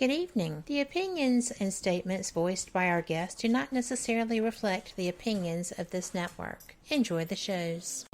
Good evening. The opinions and statements voiced by our guests do not necessarily reflect the opinions of this network. Enjoy the shows.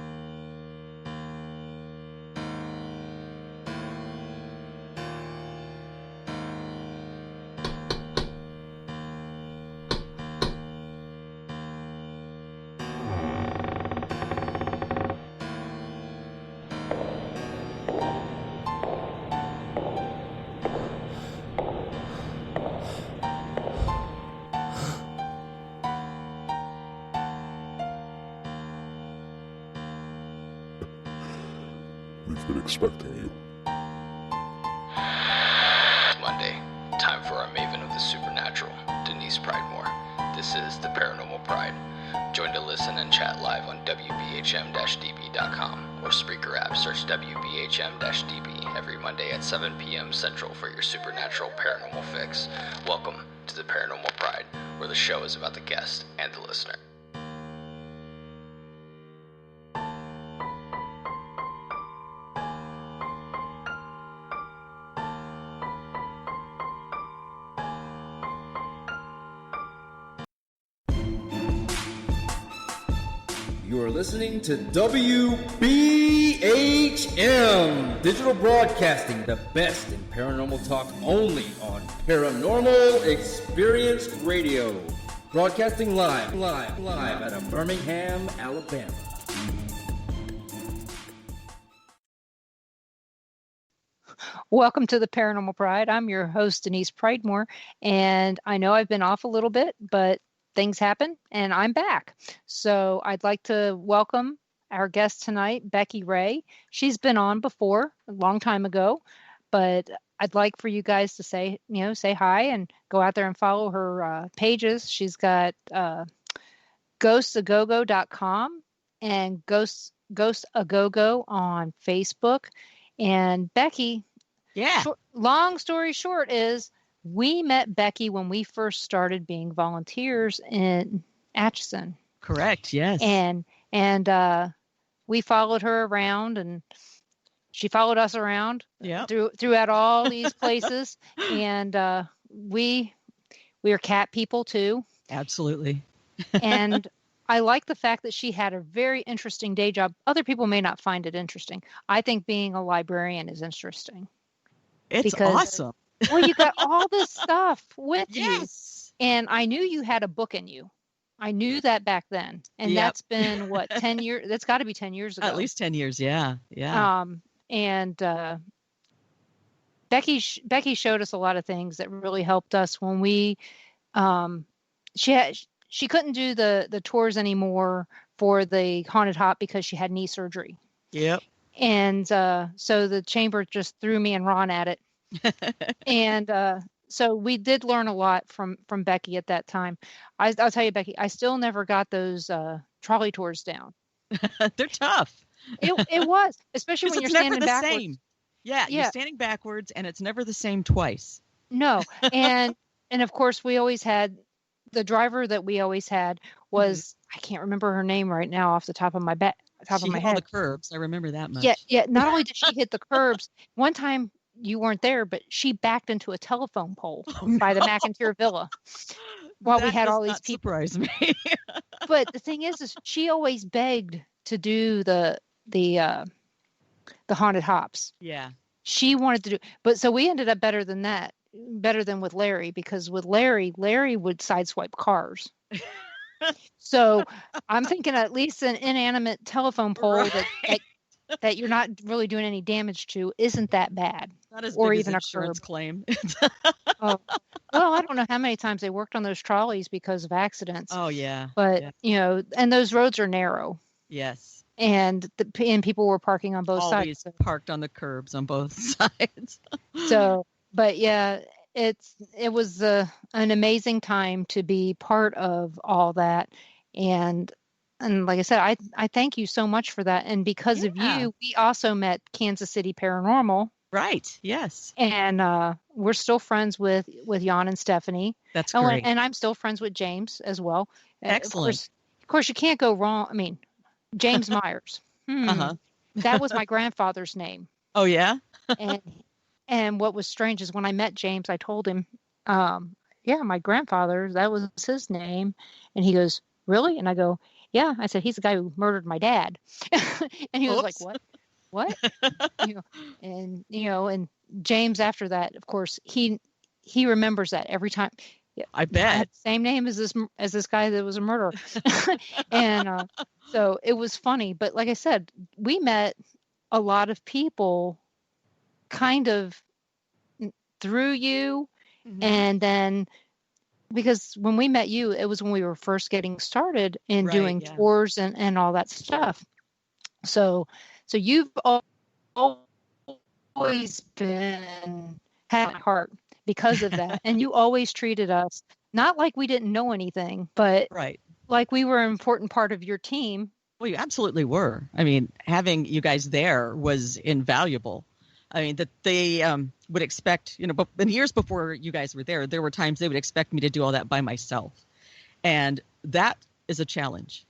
We've been expecting you. Monday, time for our maven of the supernatural, Denise Pridemore. This is the Paranormal Pride. Join to listen and chat live on WBHM-DB.com or Spreaker app. Search WBHM-DB every Monday at 7 p.m. Central for your supernatural paranormal fix. Welcome to the Paranormal Pride, where the show is about the guest and the listener. You are listening to WBHM Digital Broadcasting, the best in paranormal talk only on Paranormal Experience Radio. Broadcasting live out of Birmingham, Alabama. Welcome to the Paranormal Pride. I'm your host, Denise Pridemore, and I know I've been off a little bit, but things happen, and I'm back. So I'd like to welcome our guest tonight, Becky Ray. She's been on before, a long time ago, but I'd like for you guys to say hi and go out there and follow her pages. She's got ghostagogo.com and ghostagogo on Facebook. And Becky, long story short is, we met Becky when we first started being volunteers in Atchison. Correct, yes. And we followed her around, and she followed us around throughout all these places. And we are cat people too. Absolutely. And I like the fact that she had a very interesting day job. Other people may not find it interesting. I think being a librarian is interesting. It's awesome. Well, you got all this stuff with yes. you. And I knew you had a book in you. I knew that back then. And that's been, 10 years? That's got to be 10 years ago. At least 10 years, yeah. And Becky showed us a lot of things that really helped us when we, she couldn't do the tours anymore for the Haunted Hop because she had knee surgery. Yep. And so the chamber just threw me and Ron at it. And so we did learn a lot from Becky at that time. I'll tell you, Becky, I still never got those trolley tours down. They're tough. It was, especially when you're standing backwards. Same. Yeah, you're standing backwards, and it's never the same twice. No, and of course we always had the driver that we always had was I can't remember her name right now off the top of my head. She hit all the curbs. I remember that much. Yeah. Not only did she hit the curbs, one time. You weren't there, but she backed into a telephone pole by the McIntyre Villa while we had all these people. Surprise me. But the thing is she always begged to do the Haunted Hops. Yeah. She wanted to do, but so we ended up better than with Larry, because with Larry would sideswipe cars. So I'm thinking at least an inanimate telephone pole that you're not really doing any damage to isn't that bad. Not as or big even as insurance claim. Oh, well, I don't know how many times they worked on those trolleys because of accidents. Oh yeah. But and those roads are narrow. Yes. And people were parking on both Always sides. parked on the curbs on both sides. So, but yeah, it was an amazing time to be part of all that. And like I said, I thank you so much for that. And because of you, we also met Kansas City Paranormal. Right. Yes. And we're still friends with Jan and Stephanie. That's great. And I'm still friends with James as well. Excellent. Of course, you can't go wrong. I mean, James Myers. That was my grandfather's name. Oh, yeah? And And what was strange is when I met James, I told him, yeah, my grandfather, that was his name. And he goes, really? And I go, yeah. I said, he's the guy who murdered my dad. And he was like, what? What? And James, after that, of course, he remembers that every time. Yeah, I bet. Same name as this guy that was a murderer. And so it was funny. But like I said, we met a lot of people kind of through you. Mm-hmm. And then because when we met you, it was when we were first getting started in doing tours and all that stuff. So you've always been had my heart because of that. And you always treated us not like we didn't know anything, but like we were an important part of your team. Well, you absolutely were. I mean, having you guys there was invaluable. I mean, that they would expect, but in years before you guys were there were times they would expect me to do all that by myself. And that is a challenge.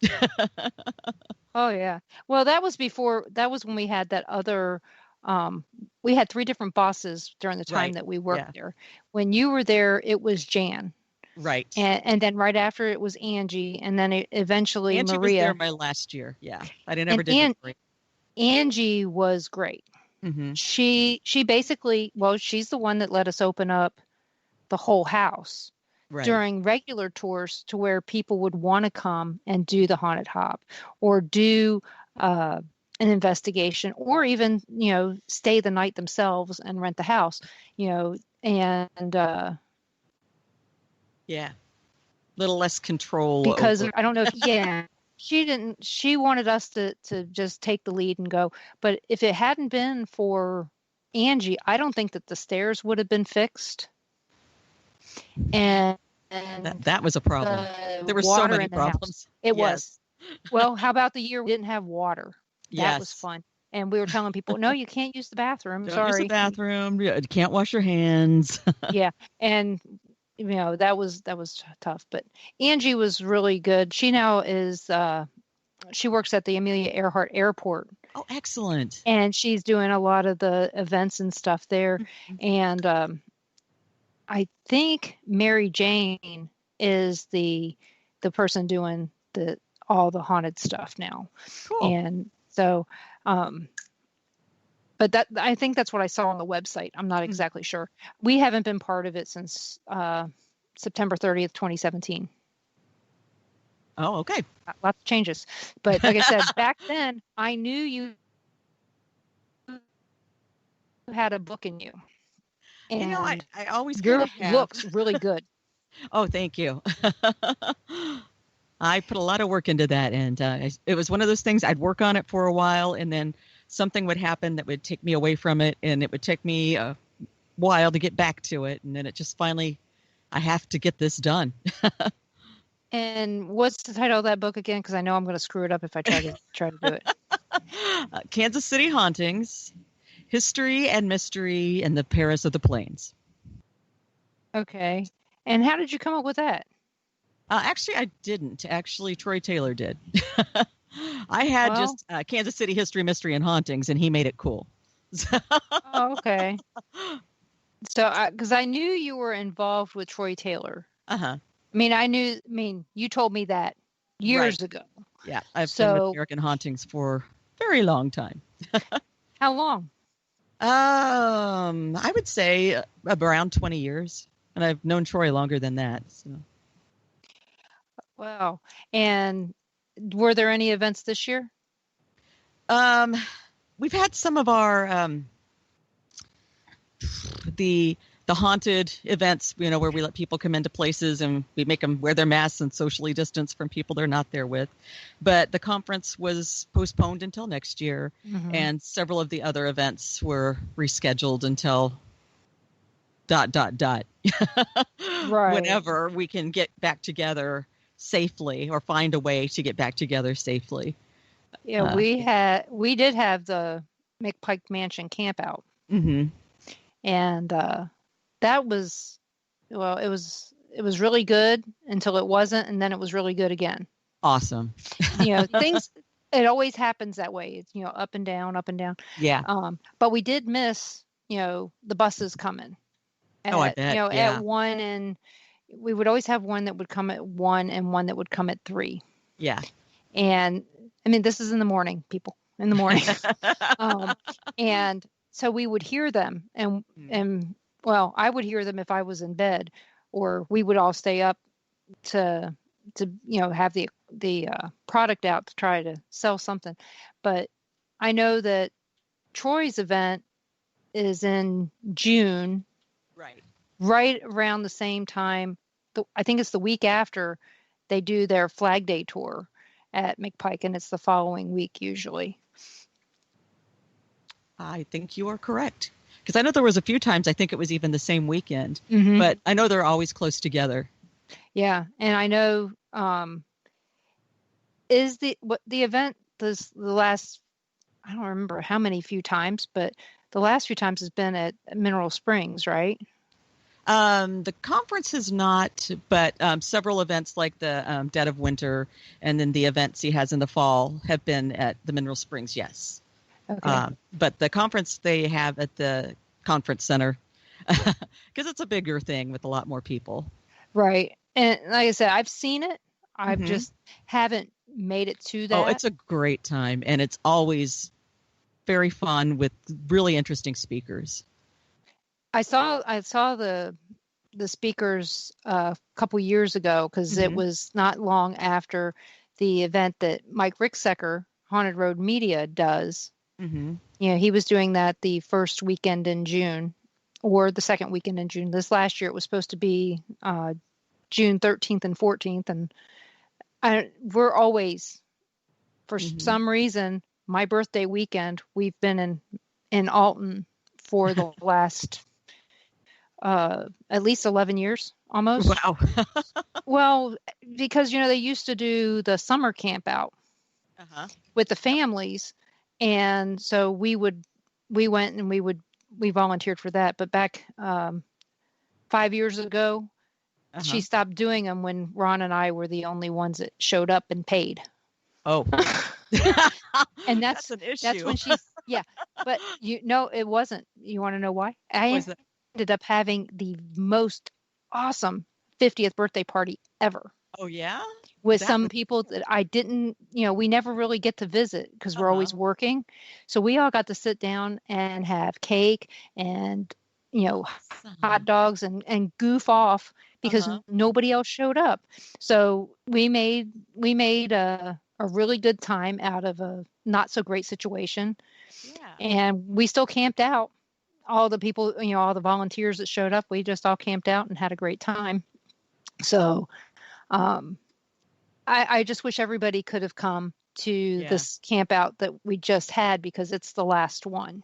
Oh, yeah. Well, that was when we had that other, we had 3 different bosses during the time that we worked there. When you were there, it was Jan. Right. And then right after it was Angie. And then eventually Angie Maria. was there my last year. Yeah. I never did it. Angie was great. Mm-hmm. She basically, she's the one that let us open up the whole house during regular tours to where people would want to come and do the haunted hop or do an investigation or even, stay the night themselves and rent the house, and little less control. Because I don't know if, she wanted us to just take the lead and go. But if it hadn't been for Angie, I don't think that the stairs would have been fixed. And that was a problem. There were so many problems. It was. Well, how about the year we didn't have water? That was fun. And we were telling people, no, you can't use the bathroom. Don't use the bathroom. You can't wash your hands. Yeah. And that was tough, but Angie was really good. She now is, she works at the Amelia Earhart Airport. Oh, excellent. And she's doing a lot of the events and stuff there. Mm-hmm. And, I think Mary Jane is the person doing all the haunted stuff now. Cool. And so, but I think that's what I saw on the website. I'm not exactly sure. We haven't been part of it since September 30th, 2017. Oh, okay. Lots of changes. But like I said, back then, I knew you had a book in you. And I always your looks really good. Oh, thank you. I put a lot of work into that. And it was one of those things I'd work on it for a while and then something would happen that would take me away from it, and it would take me a while to get back to it, and then it just finally, I have to get this done. And what's the title of that book again? Because I know I'm going to screw it up if I try to do it. Kansas City Hauntings, History and Mystery in the Paris of the Plains. Okay. And how did you come up with that? Actually, I didn't. Actually, Troy Taylor did. I had just Kansas City History, Mystery, and Hauntings, and he made it cool. Oh, okay. So, because I knew you were involved with Troy Taylor. Uh-huh. I mean, you told me that years ago. Yeah, I've been with Americdan Hauntings for a very long time. How long? I would say around 20 years. And I've known Troy longer than that. So. Wow. And were there any events this year? We've had some of our the haunted events, where we let people come into places and we make them wear their masks and socially distance from people they're not there with. But the conference was postponed until next year, and several of the other events were rescheduled until ... Right. Whenever we can get back together safely or find a way to get back together safely. Yeah, we did have the McPike Mansion camp out. Mm-hmm. And that was, it was really good until it wasn't, and then it was really good again. Awesome. Things, it always happens that way. It's, up and down, up and down. Yeah. But we did miss the buses coming Oh, I bet. Yeah. at 1, and we would always have one that would come at 1 and one that would come at 3. Yeah. And I mean, this is in the morning, people, in the morning. And so we would hear them, and well, I would hear them if I was in bed, or we would all stay up to have the product out to try to sell something. But I know that Troy's event is in June, right around the same time. I think it's the week after they do their Flag Day tour at McPike, and it's the following week usually. I think you are correct, because I know there was a few times I think it was even the same weekend, but I know they're always close together. Yeah, and I know is the event the last, I don't remember how many few times, but the last few times has been at Mineral Springs, right? The conference has not, but several events like the Dead of Winter and then the events he has in the fall have been at the Mineral Springs, yes. Okay. But the conference they have at the conference center, because it's a bigger thing with a lot more people. Right. And like I said, I've seen it. I've just haven't made it to that. Oh, it's a great time. And it's always very fun with really interesting speakers. I saw the speakers a couple years ago, because it was not long after the event that Mike Ricksecker, Haunted Road Media, does. He was doing that the first weekend in June, or the second weekend in June. This last year it was supposed to be June 13th and 14th, and we're always, for some reason, my birthday weekend, we've been in Alton for the last at least 11 years almost. Wow. Well, because they used to do the summer camp out with the families, and so we went and we volunteered for that. But back 5 years ago, she stopped doing them when Ron and I were the only ones that showed up and paid. Oh. And that's an issue. That's when but it wasn't. You want to know why? I ended up having the most awesome 50th birthday party ever. Oh, yeah? With some people that I didn't, we never really get to visit because we're always working. So we all got to sit down and have cake and, hot dogs and goof off because nobody else showed up. So we made a really good time out of a not so great situation. Yeah. And we still camped out. All the people, all the volunteers that showed up, we just all camped out and had a great time. So, I just wish everybody could have come to this camp out that we just had, because it's the last one.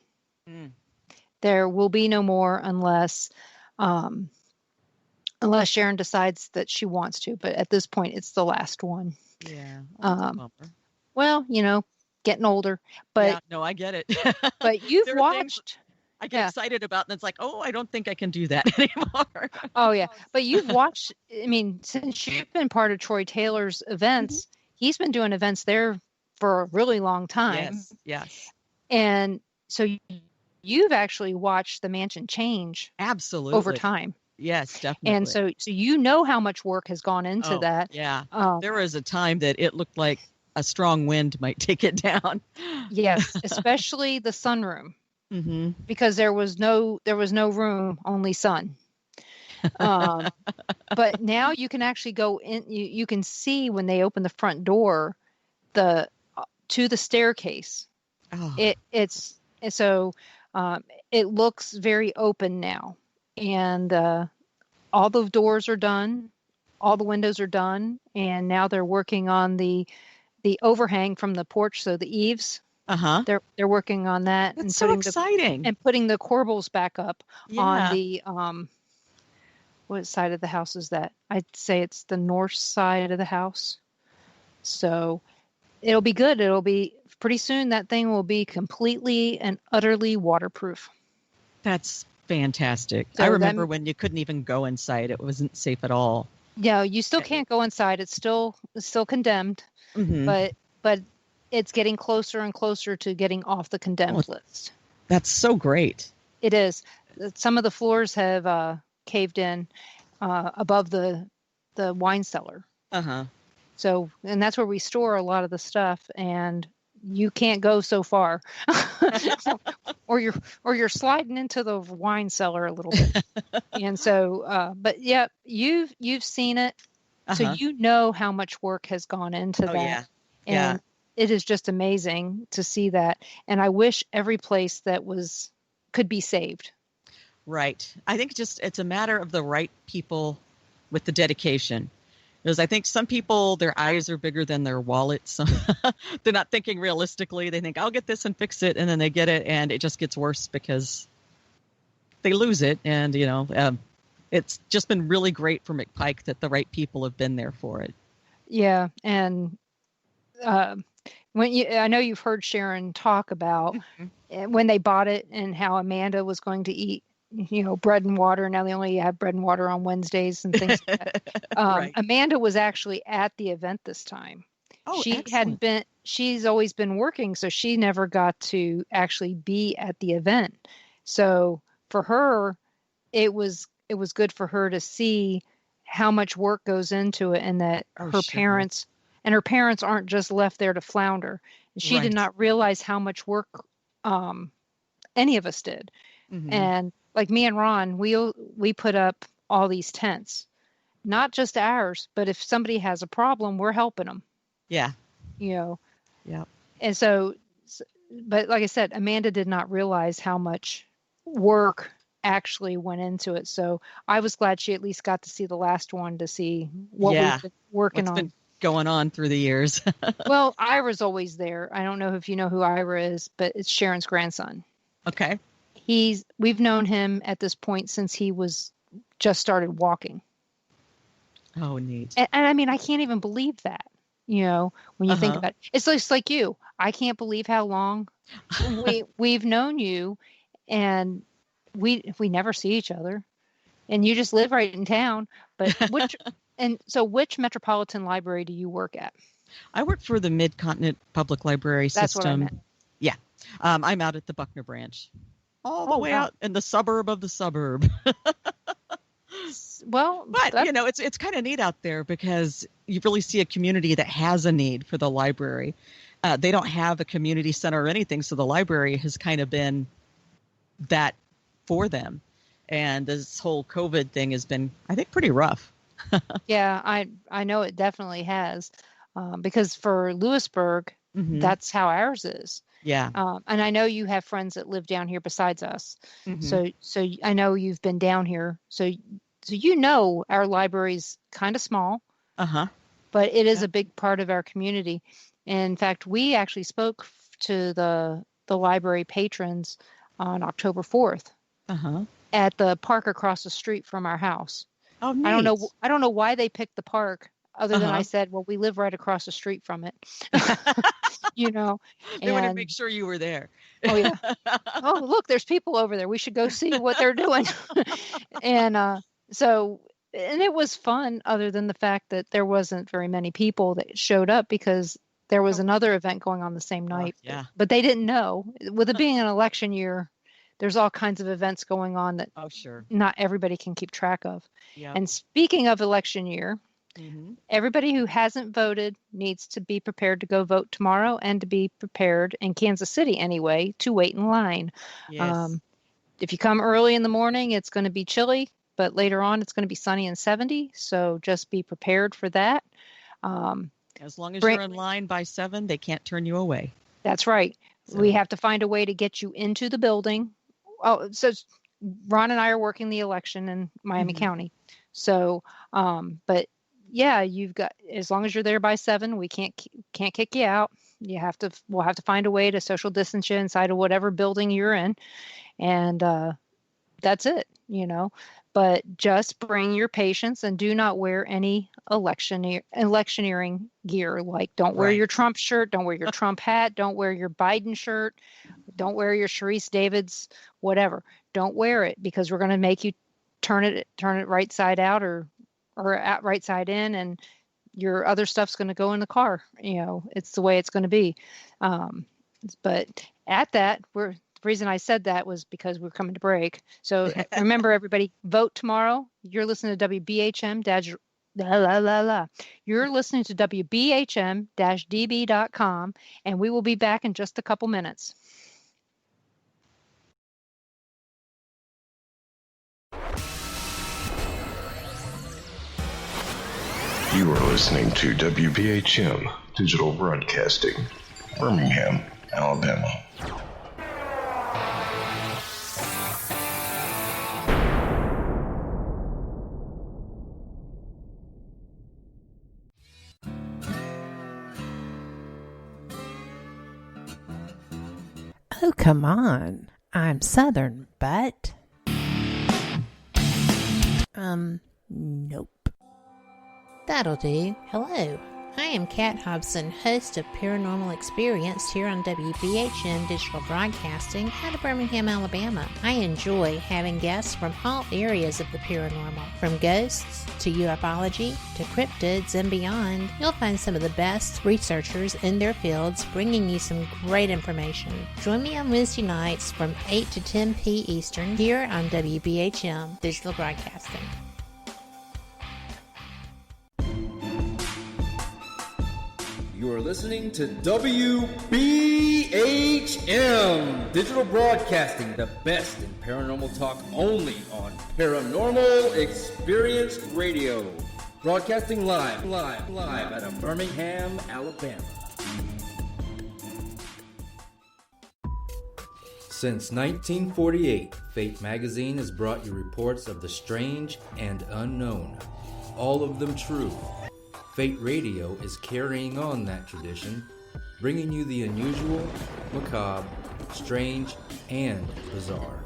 There will be no more unless Sharon decides that she wants to. But at this point, it's the last one. Yeah. Well, getting older, but no, I get it. But you've watched. I get excited about, and it's like, oh, I don't think I can do that anymore. Oh yeah, but you've watched. I mean, since you've been part of Troy Taylor's events, he's been doing events there for a really long time. Yes. And so you've actually watched the mansion change absolutely over time. Yes, definitely. And so how much work has gone into that. Yeah. There was a time that it looked like a strong wind might take it down. Yes, especially the sunroom. Because there was no room, only sun. But now you can actually go in. You can see when they open the front door, to the staircase. Oh. It looks very open now, and all the doors are done, all the windows are done, and now they're working on the overhang from the porch, so the eaves. They're working on that. That's so exciting. And putting the corbels back up on the what side of the house is that? I'd say it's the north side of the house. So it'll be good. It'll be pretty soon. That thing will be completely and utterly waterproof. That's fantastic. So I remember when you couldn't even go inside. It wasn't safe at all. Yeah, you still can't go inside. It's still condemned, but it's getting closer and closer to getting off the condemned list. That's so great. It is. Some of the floors have caved in above the wine cellar. Uh-huh. So, and that's where we store a lot of the stuff, and you can't go so far, or you're sliding into the wine cellar a little bit. And so, but yeah, you've seen it, so you know how much work has gone into that. Yeah. And it is just amazing to see that. And I wish every place that could be saved. Right. I think it's a matter of the right people with the dedication. Because I think some people, their eyes are bigger than their wallets. They're not thinking realistically. They think, I'll get this and fix it. And then they get it and it just gets worse because they lose it. And, it's just been really great for McPike that the right people have been there for it. Yeah. And I know you've heard Sharon talk about when they bought it and how Amanda was going to eat, bread and water. Now they only have bread and water on Wednesdays and things like that. Right. Amanda was actually at the event this time. Oh, She's always been working, so she never got to actually be at the event. So for her, it was good for her to see how much work goes into it, and that her parents aren't just left there to flounder. She did not realize how much work any of us did. Mm-hmm. And like me and Ron, we put up all these tents, not just ours, but if somebody has a problem, we're helping them. Yeah. Yeah. And so, but like I said, Amanda did not realize how much work actually went into it. So I was glad she at least got to see the last one to see what we've been working on. Been going on through the years. Well, Ira's always there. I don't know if you know who Ira is, but it's Sharon's grandson. Okay. We've known him at this point since he was just started walking. Oh, neat. And I mean, I can't even believe that, when you think about it. It's just like you. I can't believe how long we've known you, and we never see each other, and you just live right in town. But which metropolitan library do you work at? I work for the Mid-Continent Public Library System. That's what I meant. Yeah. I'm out at the Buckner branch. All the way out in the suburb of the suburb. Well, but it's kind of neat out there because you really see a community that has a need for the library. They don't have a community center or anything, so the library has kind of been that for them. And this whole COVID thing has been, I think, pretty rough. Yeah, I know it definitely has, because for Lewisburg, that's how ours is. Yeah. And I know you have friends that live down here besides us. Mm-hmm. So I know you've been down here. So our library's kind of small. But it is a big part of our community. And in fact, we actually spoke to the library patrons on October 4th at the park across the street from our house. Oh, neat. I don't know why they picked the park, other than I said, well, we live right across the street from it. They wanted to make sure you were there. Oh, yeah. Oh, look, there's people over there. We should go see what they're doing. And it was fun, other than the fact that there wasn't very many people that showed up because there was another event going on the same night. Yeah. But they didn't know. With it being an election year, there's all kinds of events going on that not everybody can keep track of. Yeah. And speaking of election year, everybody who hasn't voted needs to be prepared to go vote tomorrow, and to be prepared in Kansas City anyway to wait in line. Yes. If you come early in the morning, it's going to be chilly, but later on it's going to be sunny and 70. So just be prepared for that. As long as you're in line by 7, they can't turn you away. That's right. So we have to find a way to get you into the building. Oh, so Ron and I are working the election in Miami County. So, but yeah, you've got, as long as you're there by 7, we can't kick you out. We'll have to find a way to social distance you inside of whatever building you're in. And, that's it, but just bring your patience, and do not wear any electioneering gear. Like, don't wear your Trump shirt, don't wear your Trump hat, don't wear your Biden shirt, don't wear your Sharice Davids, whatever. Don't wear it, because we're going to make you turn it right side out or at right side in, and your other stuff's going to go in the car. It's the way it's going to be. But at that, reason I said that was because we're coming to break. So remember, everybody, vote tomorrow. You're listening to WBHM You're listening to WBHM-DB.com, and we will be back in just a couple minutes. You are listening to WBHM Digital Broadcasting, Birmingham, Alabama. Oh, come on. I'm Southern, but... Nope. That'll do. Hello. I am Kat Hobson, host of Paranormal Experience here on WBHM Digital Broadcasting out of Birmingham, Alabama. I enjoy having guests from all areas of the paranormal, from ghosts to ufology to cryptids and beyond. You'll find some of the best researchers in their fields bringing you some great information. Join me on Wednesday nights from 8 to 10 p. Eastern here on WBHM Digital Broadcasting. You are listening to WBHM Digital Broadcasting, the best in paranormal talk only on Paranormal Experience Radio. Broadcasting live out of Birmingham, Alabama. Since 1948, Fate Magazine has brought you reports of the strange and unknown, all of them true. Fate Radio is carrying on that tradition, bringing you the unusual, macabre, strange, and bizarre.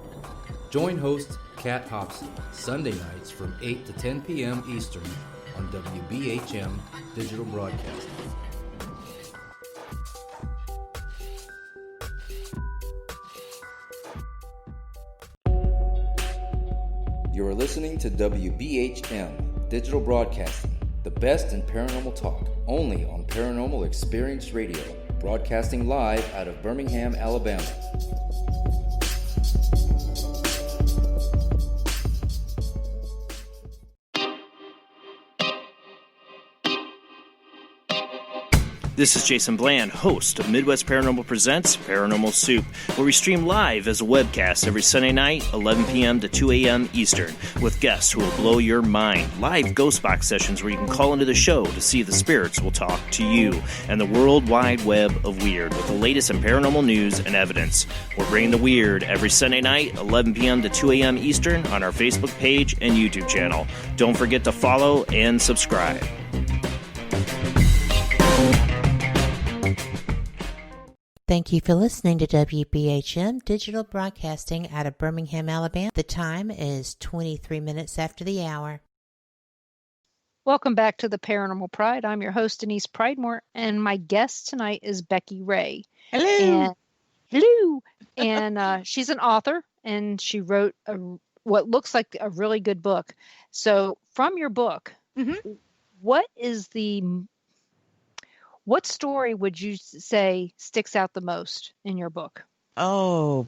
Join host Kat Hobson Sunday nights from 8 to 10 p.m. Eastern on WBHM Digital Broadcasting. You are listening to WBHM Digital Broadcasting, the best in paranormal talk, only on Paranormal Experience Radio, broadcasting live out of Birmingham, Alabama. This is Jason Bland, host of Midwest Paranormal Presents Paranormal Soup, where we stream live as a webcast every Sunday night, 11 p.m. to 2 a.m. Eastern, with guests who will blow your mind. Live ghost box sessions where you can call into the show to see if the spirits will talk to you, and the world wide web of weird with the latest in paranormal news and evidence. We're bringing the weird every Sunday night, 11 p.m. to 2 a.m. Eastern on our Facebook page and YouTube channel. Don't forget to follow and subscribe. Thank you for listening to WBHM Digital Broadcasting out of Birmingham, Alabama. The time is 23 minutes after the hour. Welcome back to the Paranormal Pride. I'm your host, Denise Pridemore, and my guest tonight is Becky Ray. Hello. And she's an author, and she wrote what looks like a really good book. So from your book, what story would you say sticks out the most in your book? Oh,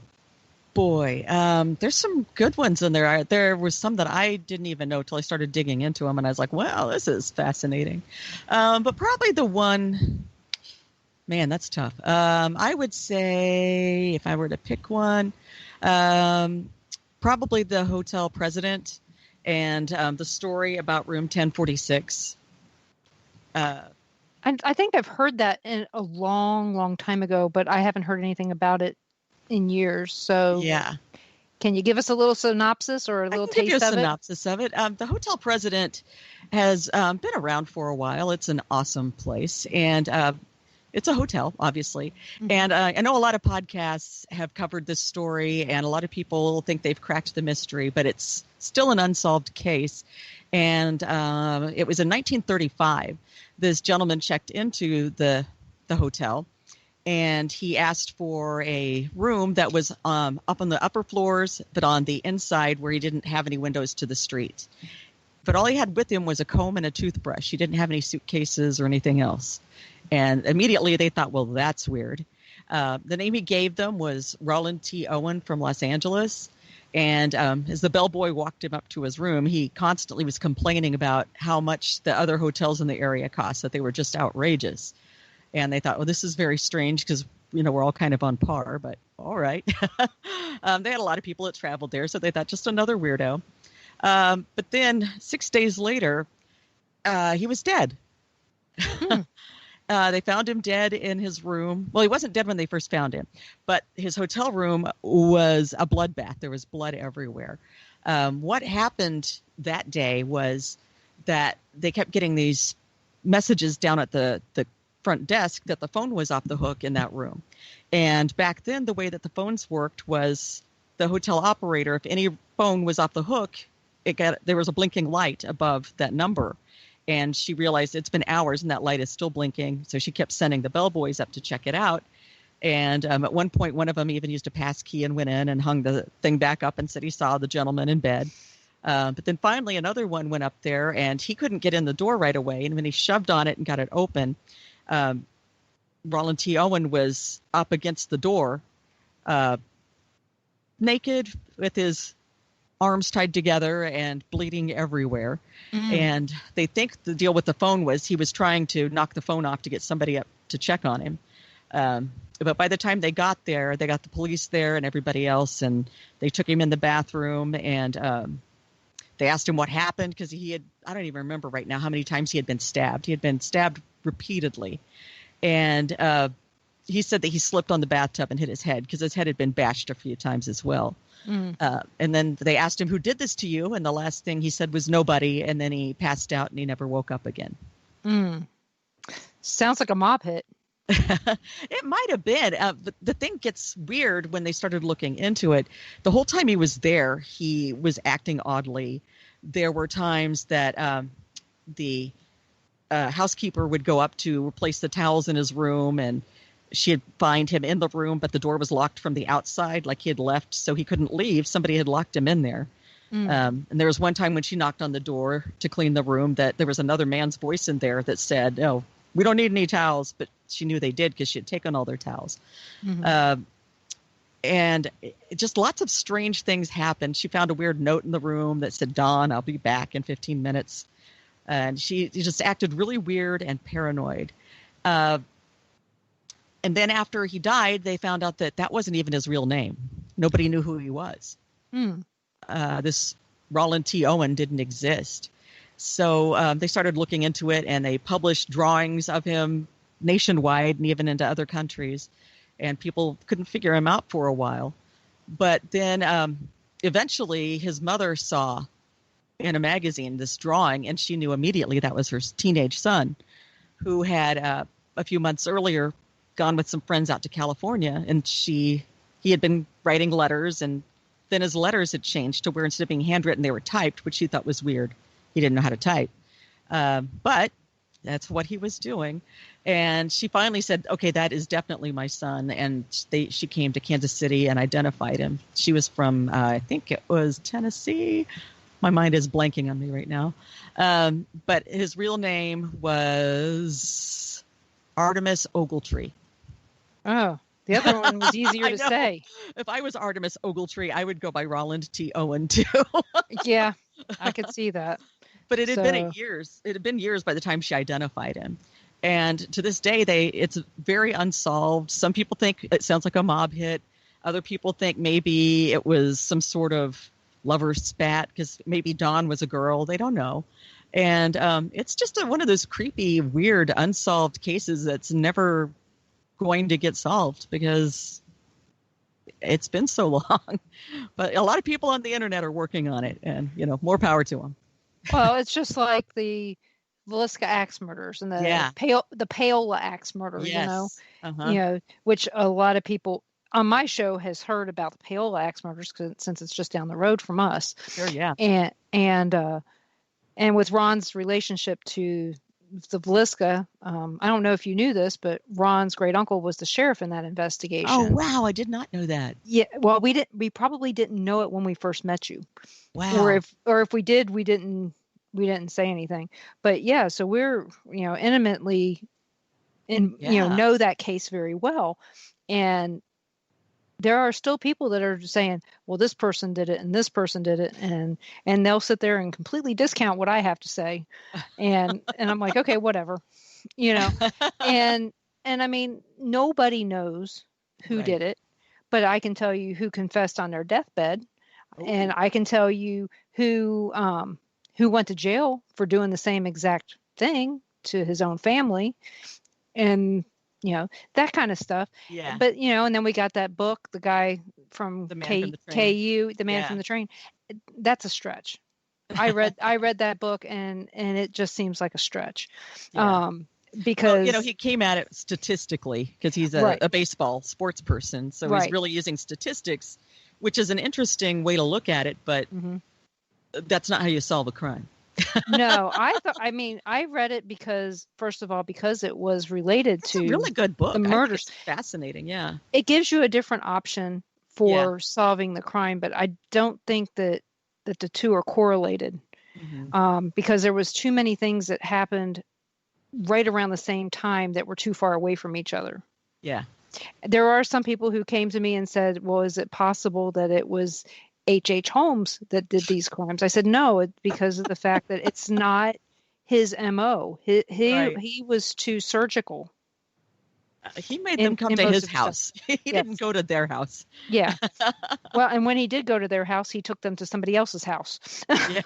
boy. There's some good ones in there. There was some that I didn't even know till I started digging into them, and I was like, wow, this is fascinating. But probably the one, man, that's tough. I would say, if I were to pick one, probably the hotel president and the story about room 1046. I think I've heard that in a long, long time ago, but I haven't heard anything about it in years. So yeah, can you give us a little synopsis or a little taste of it? I can give you a synopsis of it. The Hotel President has been around for a while. It's an awesome place, and it's a hotel, obviously. Mm-hmm. And I know a lot of podcasts have covered this story, and a lot of people think they've cracked the mystery, but it's still an unsolved case. And it was in 1935. This gentleman checked into the hotel, and he asked for a room that was up on the upper floors, but on the inside where he didn't have any windows to the street. But all he had with him was a comb and a toothbrush. He didn't have any suitcases or anything else. And immediately they thought, well, that's weird. The name he gave them was Roland T. Owen from Los Angeles. And as the bellboy walked him up to his room, he constantly was complaining about how much the other hotels in the area cost, that they were just outrageous. And they thought, well, this is very strange because, we're all kind of on par, but all right. They had a lot of people that traveled there, so they thought just another weirdo. But then 6 days later, he was dead. They found him dead in his room. Well, he wasn't dead when they first found him, but his hotel room was a bloodbath. There was blood everywhere. What happened that day was that they kept getting these messages down at the front desk that the phone was off the hook in that room. And back then, the way that the phones worked was the hotel operator, if any phone was off the hook, there was a blinking light above that number. And she realized it's been hours and that light is still blinking. So she kept sending the bellboys up to check it out. And at one point, one of them even used a pass key and went in and hung the thing back up and said he saw the gentleman in bed. But then finally, another one went up there and he couldn't get in the door right away. And when he shoved on it and got it open, Roland T. Owen was up against the door, naked with his arms tied together and bleeding everywhere. And they think the deal with the phone was he was trying to knock the phone off to get somebody up to check on him. But by the time they got there, they got the police there and everybody else, and they took him in the bathroom and they asked him what happened because I don't even remember right now how many times he had been stabbed. He had been stabbed repeatedly. And he said that he slipped on the bathtub and hit his head because his head had been bashed a few times as well. And then they asked him, who did this to you? And the last thing he said was nobody. And then he passed out and he never woke up again. Sounds like a mob hit. It might have been. But the thing gets weird when they started looking into it. The whole time he was there, he was acting oddly. There were times that the housekeeper would go up to replace the towels in his room, and she'd find him in the room, but the door was locked from the outside, like he had left, so he couldn't leave. Somebody had locked him in there. And there was one time when she knocked on the door to clean the room that there was another man's voice in there that said, "Oh, we don't need any towels," but she knew they did because she had taken all their towels. And just lots of strange things happened. She found a weird note in the room that said, "Dawn, I'll be back in 15 minutes." And she just acted really weird and paranoid. And then after he died, they found out that that wasn't even his real name. Nobody knew who he was. This Roland T. Owen didn't exist. So they started looking into it, and they published drawings of him nationwide and even into other countries. And people couldn't figure him out for a while. But then eventually his mother saw in a magazine this drawing, and she knew immediately that was her teenage son, who had a few months earlier gone with some friends out to California, and he had been writing letters, and then his letters had changed to where instead of being handwritten, they were typed, which she thought was weird. He didn't know how to type. But that's what he was doing. And she finally said, okay, that is definitely my son. And she came to Kansas City and identified him. She was from, I think it was Tennessee. My mind is blanking on me right now. But his real name was Artemis Ogletree. Oh, the other one was easier to say. If I was Artemis Ogletree, I would go by Roland T. Owen too. Yeah, I could see that. But it had been years. It had been years by the time she identified him. And to this day, it's very unsolved. Some people think it sounds like a mob hit. Other people think maybe it was some sort of lover spat because maybe Dawn was a girl. They don't know. And it's just one of those creepy, weird, unsolved cases that's never going to get solved because it's been so long. But a lot of people on the internet are working on it, and more power to them. Well, it's just like the Villisca axe murders and the Paola axe murder. Yes. Which a lot of people on my show has heard about the Paola axe murders since it's just down the road from us. Sure, yeah. And with Ron's relationship to the Villisca, I don't know if you knew this, but Ron's great uncle was the sheriff in that investigation. Oh wow, I did not know that. Yeah, well, we probably didn't know it when we first met you. Wow. Or if we did, we didn't say anything. But yeah, so we're intimately know that case very well. And there are still people that are just saying, well, this person did it and this person did it. And they'll sit there and completely discount what I have to say. And I'm like, okay, whatever, and I mean, nobody knows who did it, but I can tell you who confessed on their deathbed. Ooh. And I can tell you who went to jail for doing the same exact thing to his own family. And that kind of stuff. Yeah. But, and then we got that book, the guy from KU, the man from the train. That's a stretch. I read that book and it just seems like a stretch. Yeah. Because he came at it statistically because he's a baseball sports person. So he's really using statistics, which is an interesting way to look at it. But that's not how you solve a crime. No, I read it because, first of all, because it was related to a really good book. The murders. It's fascinating. Yeah. It gives you a different option for solving the crime, but I don't think that the two are correlated because there was too many things that happened right around the same time that were too far away from each other. Yeah. There are some people who came to me and said, well, is it possible that it was H.H. Holmes that did these crimes? I said, no, because of the fact that it's not his MO. He was too surgical. He made them come to his house. He didn't go to their house. Yeah. Well, and when he did go to their house, he took them to somebody else's house. And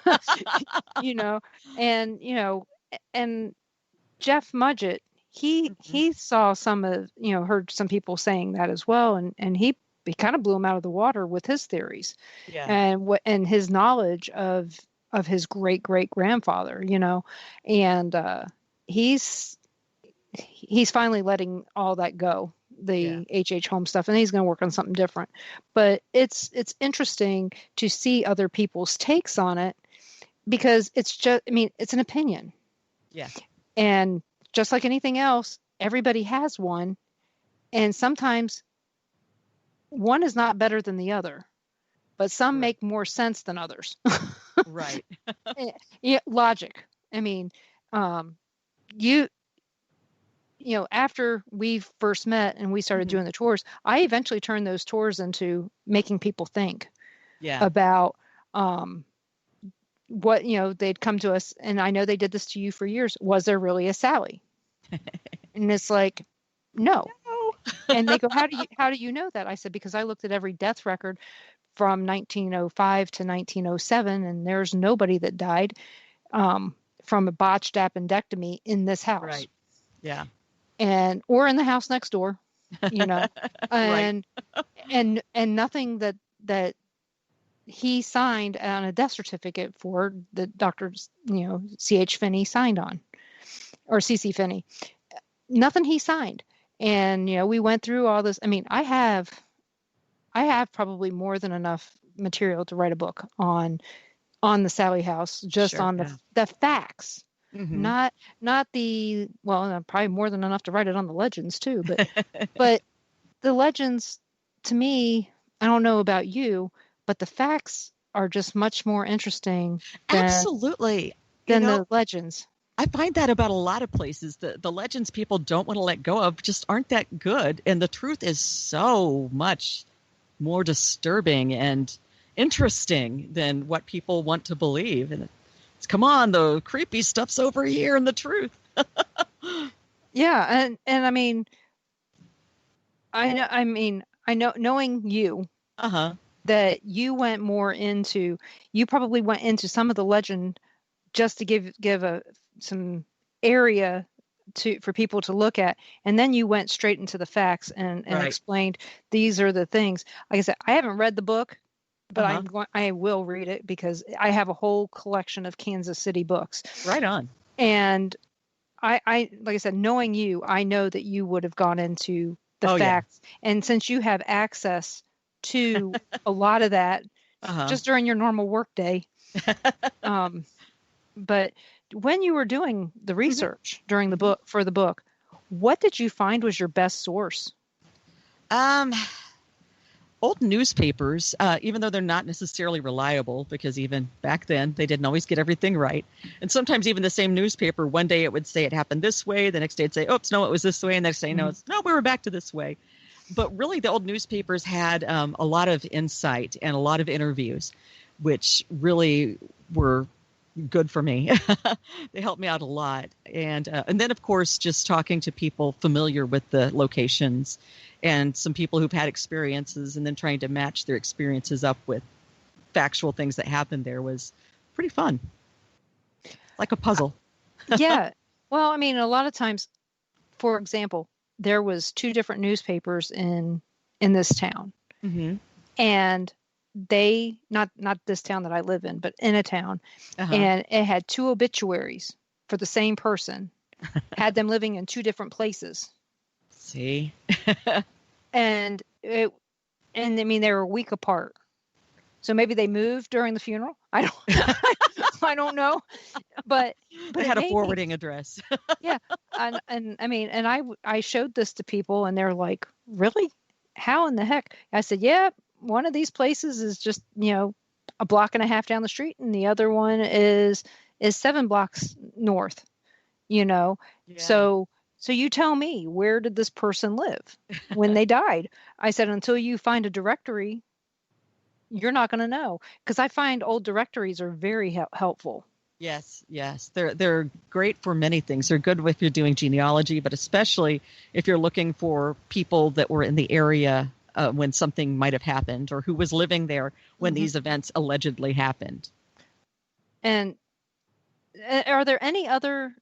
Jeff Mudgett, he saw some of, heard some people saying that as well. And he kind of blew him out of the water with his theories and his knowledge of his great grandfather, and he's finally letting all that go, the H.H. Holmes stuff, and he's going to work on something different. But it's interesting to see other people's takes on it because it's just, it's an opinion. Yeah. And just like anything else, everybody has one. And sometimes one is not better than the other, but some make more sense than others. Right. Logic. After we first met and we started doing the tours, I eventually turned those tours into making people think about what, they'd come to us. And I know they did this to you for years. Was there really a Sally? And it's like, no. And they go, how do you know that? I said, because I looked at every death record from 1905 to 1907, and there's nobody that died from a botched appendectomy in this house. Right. Yeah. Or in the house next door, and nothing that he signed on a death certificate for the Dr. C.H. Finney signed on, or C.C. Finney. Nothing he signed. And, we went through all this. I have probably more than enough material to write a book on the Sally house, just on the facts, not the, probably more than enough to write it on the legends too. But the legends, to me, I don't know about you, but the facts are just much more interesting than the legends. I find that about a lot of places. The legends people don't want to let go of just aren't that good. And the truth is so much more disturbing and interesting than what people want to believe. And it's, come on, the creepy stuff's over here and the truth. Yeah. And I know knowing you, that you went more into, you probably went into some of the legend just to give some area for people to look at, and then you went straight into the facts and explained these are the things. Like I said, I haven't read the book, but I will read it because I have a whole collection of Kansas City books. Right on. And I like I said, knowing you, I know that you would have gone into the facts, and since you have access to a lot of that just during your normal work day. But when you were doing the research during the book, for the book, what did you find was your best source? Old newspapers, even though they're not necessarily reliable, because even back then they didn't always get everything right. And sometimes even the same newspaper, one day it would say it happened this way. The next day it'd say, oops, no, it was this way. And the next day, no, we were back to this way. But really, the old newspapers had a lot of insight and a lot of interviews, which really were good for me. They helped me out a lot. And then, of course, just talking to people familiar with the locations and some people who've had experiences and then trying to match their experiences up with factual things that happened there was pretty fun. Like a puzzle. Yeah. Well, I mean, a lot of times, for example, there was 2 different newspapers in this town. Mm-hmm. And they, not this town that I live in, but in a town, and it had 2 obituaries for the same person, had them living in 2 different places. See? And I mean, they were a week apart. So maybe they moved during the funeral. I don't know, but they had a forwarding address. Yeah. And I mean, and I showed this to people and they're like, really? How in the heck? I said, yeah, one of these places is just, a block and a half down the street. And the other one is 7 blocks north, Yeah. So you tell me, where did this person live when they died? I said, until you find a directory, you're not going to know, because I find old directories are very helpful. Yes. They're great for many things. They're good if you're doing genealogy, but especially if you're looking for people that were in the area when something might have happened, or who was living there when these events allegedly happened. And are there any other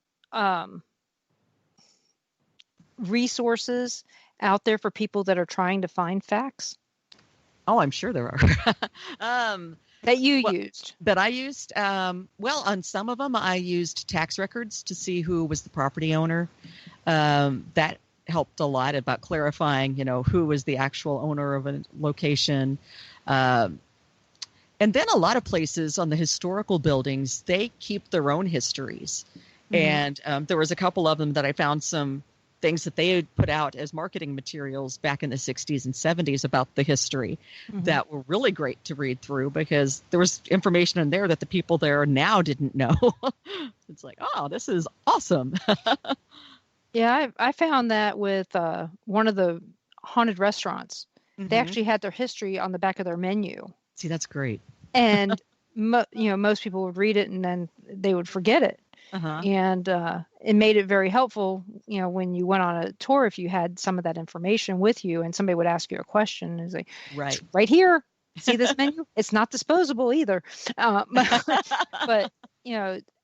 resources out there for people that are trying to find facts? Oh, I'm sure there are. That you used? That I used? Well, on some of them, I used tax records to see who was the property owner. That helped a lot about clarifying, who was the actual owner of a location. And then a lot of places on the historical buildings, they keep their own histories. And there was a couple of them that I found some things that they had put out as marketing materials back in the 60s and 70s about the history that were really great to read through, because there was information in there that the people there now didn't know. It's like, oh, this is awesome. Yeah, I found that with one of the haunted restaurants. They actually had their history on the back of their menu. See, that's great. And most people would read it and then they would forget it. And it made it very helpful, when you went on a tour, if you had some of that information with you and somebody would ask you a question, and say, right here, see this menu? It's not disposable either. But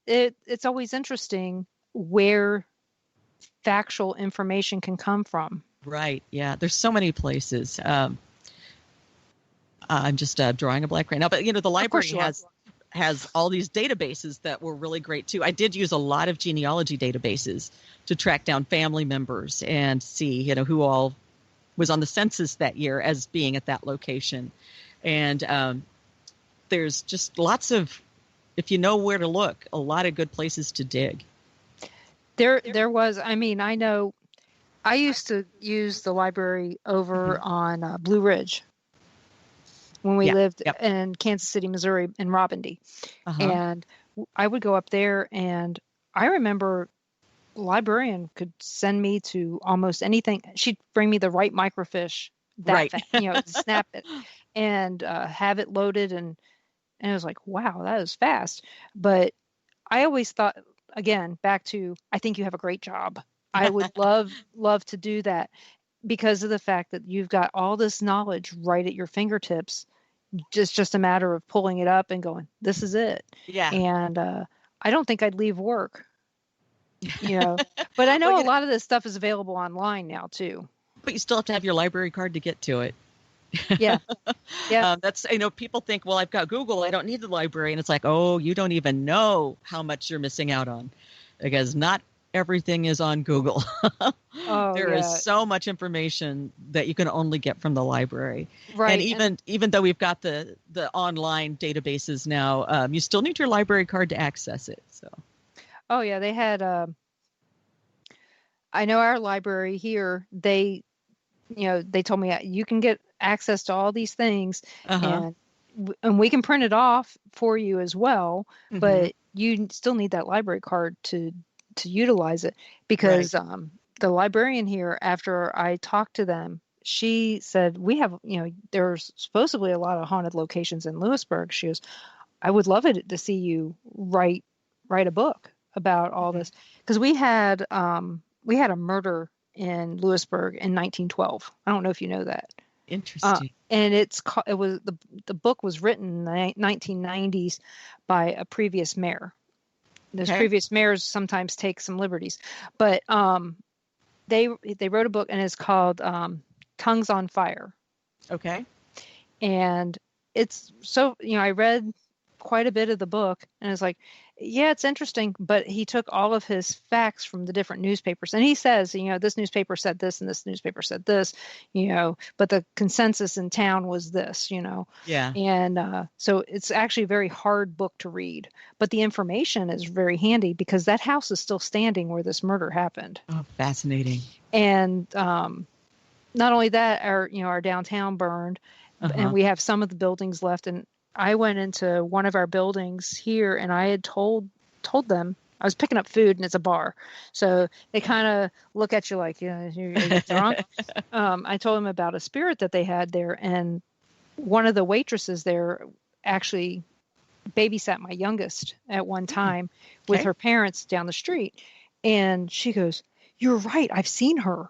it's always interesting where factual information can come from. Right. Yeah. There's so many places. I'm just drawing a blank right now, but the library has all these databases that were really great too. I did use a lot of genealogy databases to track down family members and see, who all was on the census that year as being at that location. And there's just lots of, if you know where to look, a lot of good places to dig. There was, I know I used to use the library over on Blue Ridge when we lived in Kansas City, Missouri, in Robindy. And I would go up there, and I remember the librarian could send me to almost anything. She'd bring me the right microfiche, snap it and have it loaded. And it was like, wow, that was fast. But I always thought, again, back to, I think you have a great job. I would love to do that, because of the fact that you've got all this knowledge right at your fingertips. Just a matter of pulling it up and going, this is it. Yeah. And I don't think I'd leave work, but I know a lot of this stuff is available online now too. But you still have to have your library card to get to it. Yeah. Yeah. That's, people think, well, I've got Google, I don't need the library. And it's like, oh, you don't even know how much you're missing out on, because not everything is on Google. There is so much information that you can only get from the library. Right. And even though we've got the online databases now, you still need your library card to access it. So. Oh yeah, they had. I know our library here. They told me you can get access to all these things, and we can print it off for you as well. But you still need that library card to utilize it, because the librarian here, after I talked to them, she said, we have, there's supposedly a lot of haunted locations in Lewisburg. She goes, I would love it to see you write a book about all this. Because we had a murder in Lewisburg in 1912. I don't know if you know that. Interesting. And the book was written in the 1990s by a previous mayor. Those previous mayors sometimes take some liberties, but they wrote a book, and it's called Tongues on Fire. Okay. And it's so, I read quite a bit of the book, and it's like, yeah, it's interesting, but he took all of his facts from the different newspapers, and he says, this newspaper said this and this newspaper said this, but the consensus in town was this, Yeah. And so it's actually a very hard book to read, but the information is very handy because that house is still standing where this murder happened. Oh, fascinating. And not only that, our downtown burned, and we have some of the buildings left. And I went into one of our buildings here, and I had told them I was picking up food, and it's a bar, so they kind of look at you like, you're drunk. I told them about a spirit that they had there, and one of the waitresses there actually babysat my youngest at one time with her parents down the street, and she goes, "You're right, I've seen her."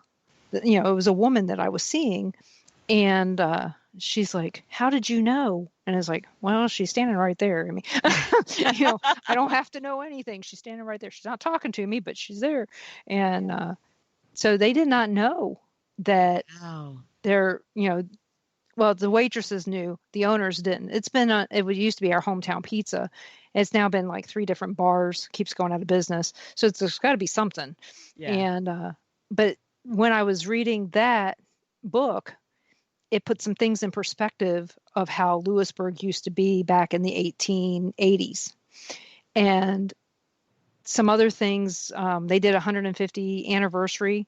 It was a woman that I was seeing, and she's like, "How did you know?" And it's like, "Well, she's standing right there. I mean, I don't have to know anything. She's standing right there. She's not talking to me, but she's there." And so they did not know that they're, well, the waitresses knew, the owners didn't. It used to be our hometown pizza. It's now been like 3 different bars, keeps going out of business. So there's got to be something. Yeah. And, but when I was reading that book, it put some things in perspective of how Lewisburg used to be back in the 1880s. And some other things, they did a 150 anniversary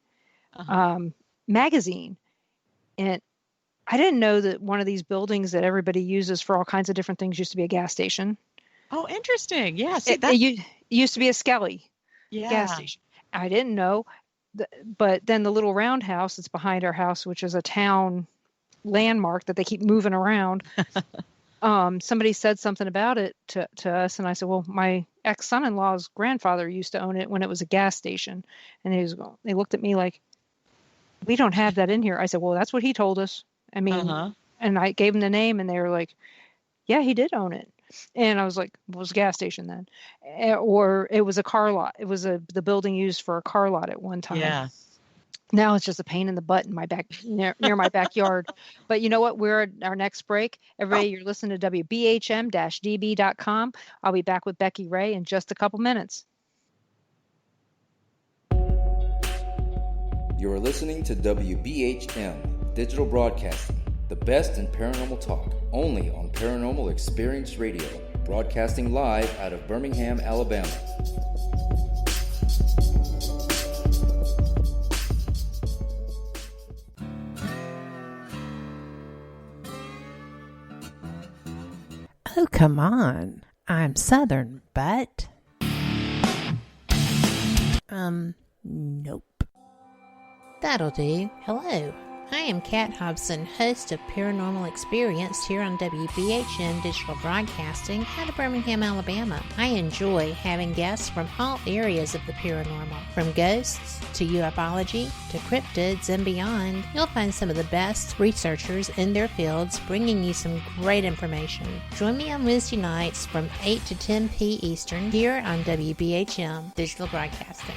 magazine. And I didn't know that one of these buildings that everybody uses for all kinds of different things used to be a gas station. Oh, interesting. Yes. It used to be a Skelly gas station. I didn't know. But then the little roundhouse that's behind our house, which is a town landmark that they keep moving around. Somebody said something about it to us, and I said, well, my ex-son-in-law's grandfather used to own it when it was a gas station. And they looked at me like, we don't have that in here. I said, well, that's what he told us. I mean, and I gave him the name, and they were like, yeah, he did own it. And I was like, well, it was a gas station then, or it was a car lot. It was the building used for a car lot at one time. Yeah. Now it's just a pain in the butt in my back near my backyard. But you know what? We're at our next break. Everybody, you're listening to WBHM-DB.com. I'll be back with Becky Ray in just a couple minutes. You're listening to WBHM Digital Broadcasting, the best in paranormal talk, only on Paranormal Experience Radio, broadcasting live out of Birmingham, Alabama. Oh, come on. I'm Southern, but... Nope. That'll do. Hello. I am Kat Hobson, host of Paranormal Experience here on WBHM Digital Broadcasting out of Birmingham, Alabama. I enjoy having guests from all areas of the paranormal, from ghosts to ufology to cryptids and beyond. You'll find some of the best researchers in their fields bringing you some great information. Join me on Wednesday nights from 8 to 10 p. Eastern here on WBHM Digital Broadcasting.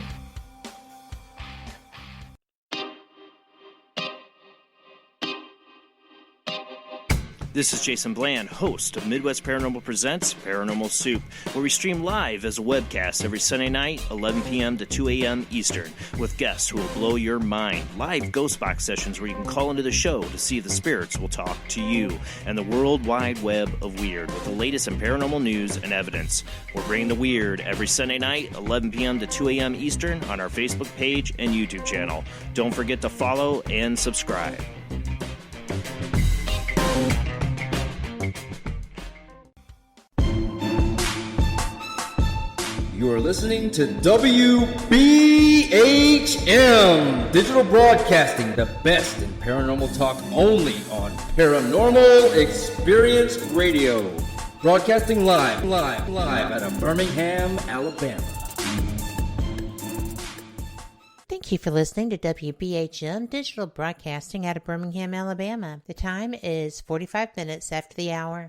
This is Jason Bland, host of Midwest Paranormal Presents Paranormal Soup, where we stream live as a webcast every Sunday night, 11 p.m. to 2 a.m. Eastern, with guests who will blow your mind. Live ghost box sessions where you can call into the show to see if the spirits will talk to you, and the world wide web of weird with the latest in paranormal news and evidence. We're bringing the weird every Sunday night, 11 p.m. to 2 a.m. Eastern on our Facebook page and YouTube channel. Don't forget to follow and subscribe. You are listening to WBHM Digital Broadcasting, the best in paranormal talk only on Paranormal Experience Radio. Broadcasting live out of Birmingham, Alabama. Thank you for listening to WBHM Digital Broadcasting out of Birmingham, Alabama. The time is 45 minutes after the hour.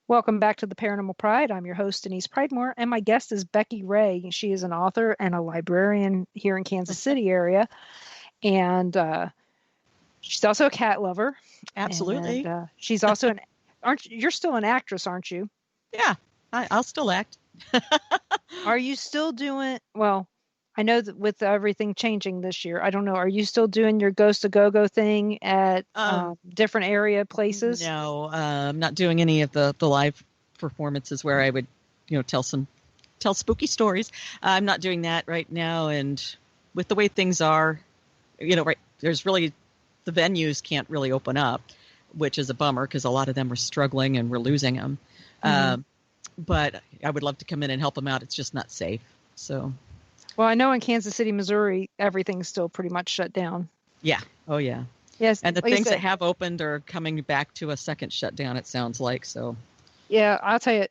Welcome back to the Paranormal Pride. I'm your host, Denise Pridemore, and my guest is Becky Ray. She is an author and a librarian here in Kansas City area, and she's also a cat lover. Absolutely. And, she's also you're still an actress, aren't you? Yeah, I'll still act. Are you still doing, well, I know that with everything changing this year, I don't know, are you still doing your Ghost of Go-Go thing at different area places? No, I'm not doing any of the live performances where I would, tell spooky stories. I'm not doing that right now. And with the way things are, there's really, the venues can't really open up, which is a bummer because a lot of them are struggling and we're losing them. Mm-hmm. But I would love to come in and help them out. It's just not safe. So. Well, I know in Kansas City, Missouri, everything's still pretty much shut down. Yeah. Oh, yeah. Yes. And the things that have opened are coming back to a second shutdown, it sounds like. So. Yeah, I'll tell you,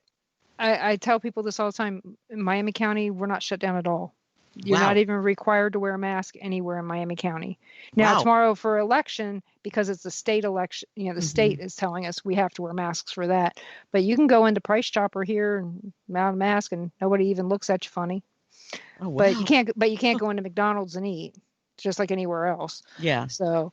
I tell people this all the time. In Miami County, we're not shut down at all. You're not even required to wear a mask anywhere in Miami County. Now, tomorrow for election, because it's a state election, the state is telling us we have to wear masks for that. But you can go into Price Chopper here and mount a mask and nobody even looks at you funny. Oh, wow. But you can't go into McDonald's and eat, just like anywhere else. Yeah. So,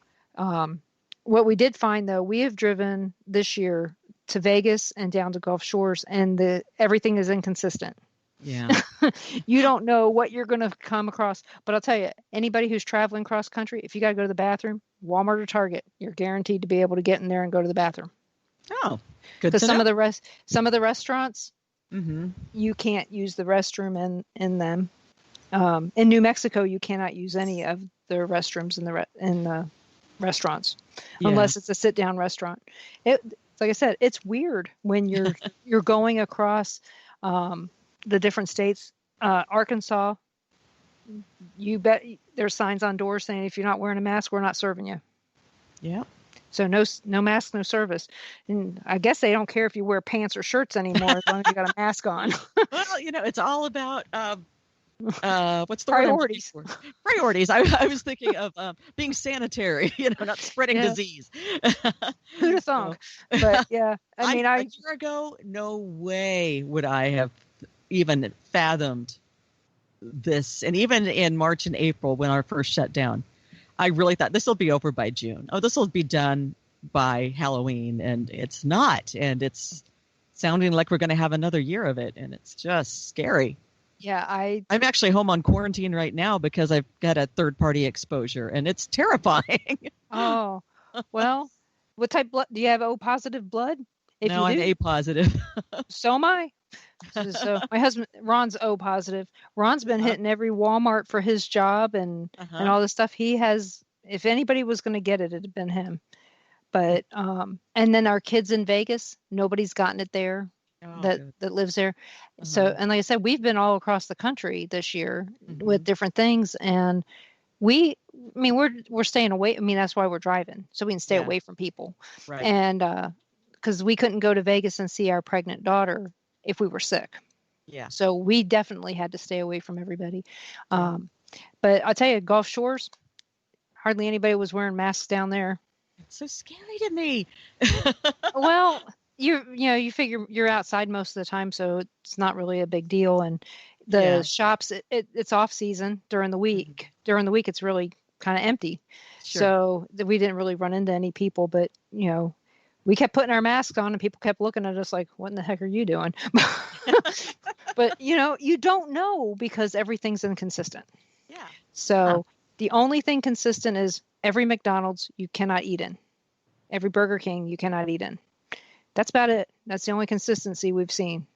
what we did find though, we have driven this year to Vegas and down to Gulf Shores, and everything is inconsistent. Yeah. You don't know what you're going to come across, but I'll tell you, anybody who's traveling cross country, if you got to go to the bathroom, Walmart or Target, you're guaranteed to be able to get in there and go to the bathroom. Oh, good. Because some of the restaurants, you can't use the restroom in them. In New Mexico, you cannot use any of the restrooms in the restaurants unless it's a sit-down restaurant. Like I said, it's weird when you're going across the different states. Arkansas, you bet there's signs on doors saying if you're not wearing a mask, we're not serving you. Yeah. So no mask, no service. And I guess they don't care if you wear pants or shirts anymore as long as you got a mask on. Well, it's all about what's the priorities? Word? Priorities. I was thinking of being sanitary, not spreading disease. Who'd have thunk? But yeah, I mean, a year ago, no way would I have even fathomed this. And even in March and April, when our first shut down, I really thought this will be over by June. Oh, this will be done by Halloween, and it's not. And it's sounding like we're going to have another year of it, and it's just scary. Yeah, I'm actually home on quarantine right now because I've got a third-party exposure, and it's terrifying. Oh, well, what type blood? Do you have O positive blood? No, I'm A positive. So am I. So my husband, Ron's O positive. Ron's been hitting every Walmart for his job and all this stuff. He has, if anybody was going to get it, it'd have been him. But, and then our kids in Vegas, nobody's gotten it there. That lives there. So, and like I said, we've been all across the country this year with different things, and we're staying away. I mean, that's why we're driving, so we can stay away from people. Right. And because we couldn't go to Vegas and see our pregnant daughter if we were sick. Yeah. So we definitely had to stay away from everybody. But I'll tell you, Gulf Shores, hardly anybody was wearing masks down there. It's so scary to me. Well, you figure you're outside most of the time, so it's not really a big deal. And the shops, it's off season during the week. During the week, it's really kind of empty. Sure. So we didn't really run into any people, but we kept putting our masks on and people kept looking at us like, what in the heck are you doing? But you don't know because everything's inconsistent. Yeah. So the only thing consistent is every McDonald's you cannot eat in. Every Burger King you cannot eat in. That's about it. That's the only consistency we've seen.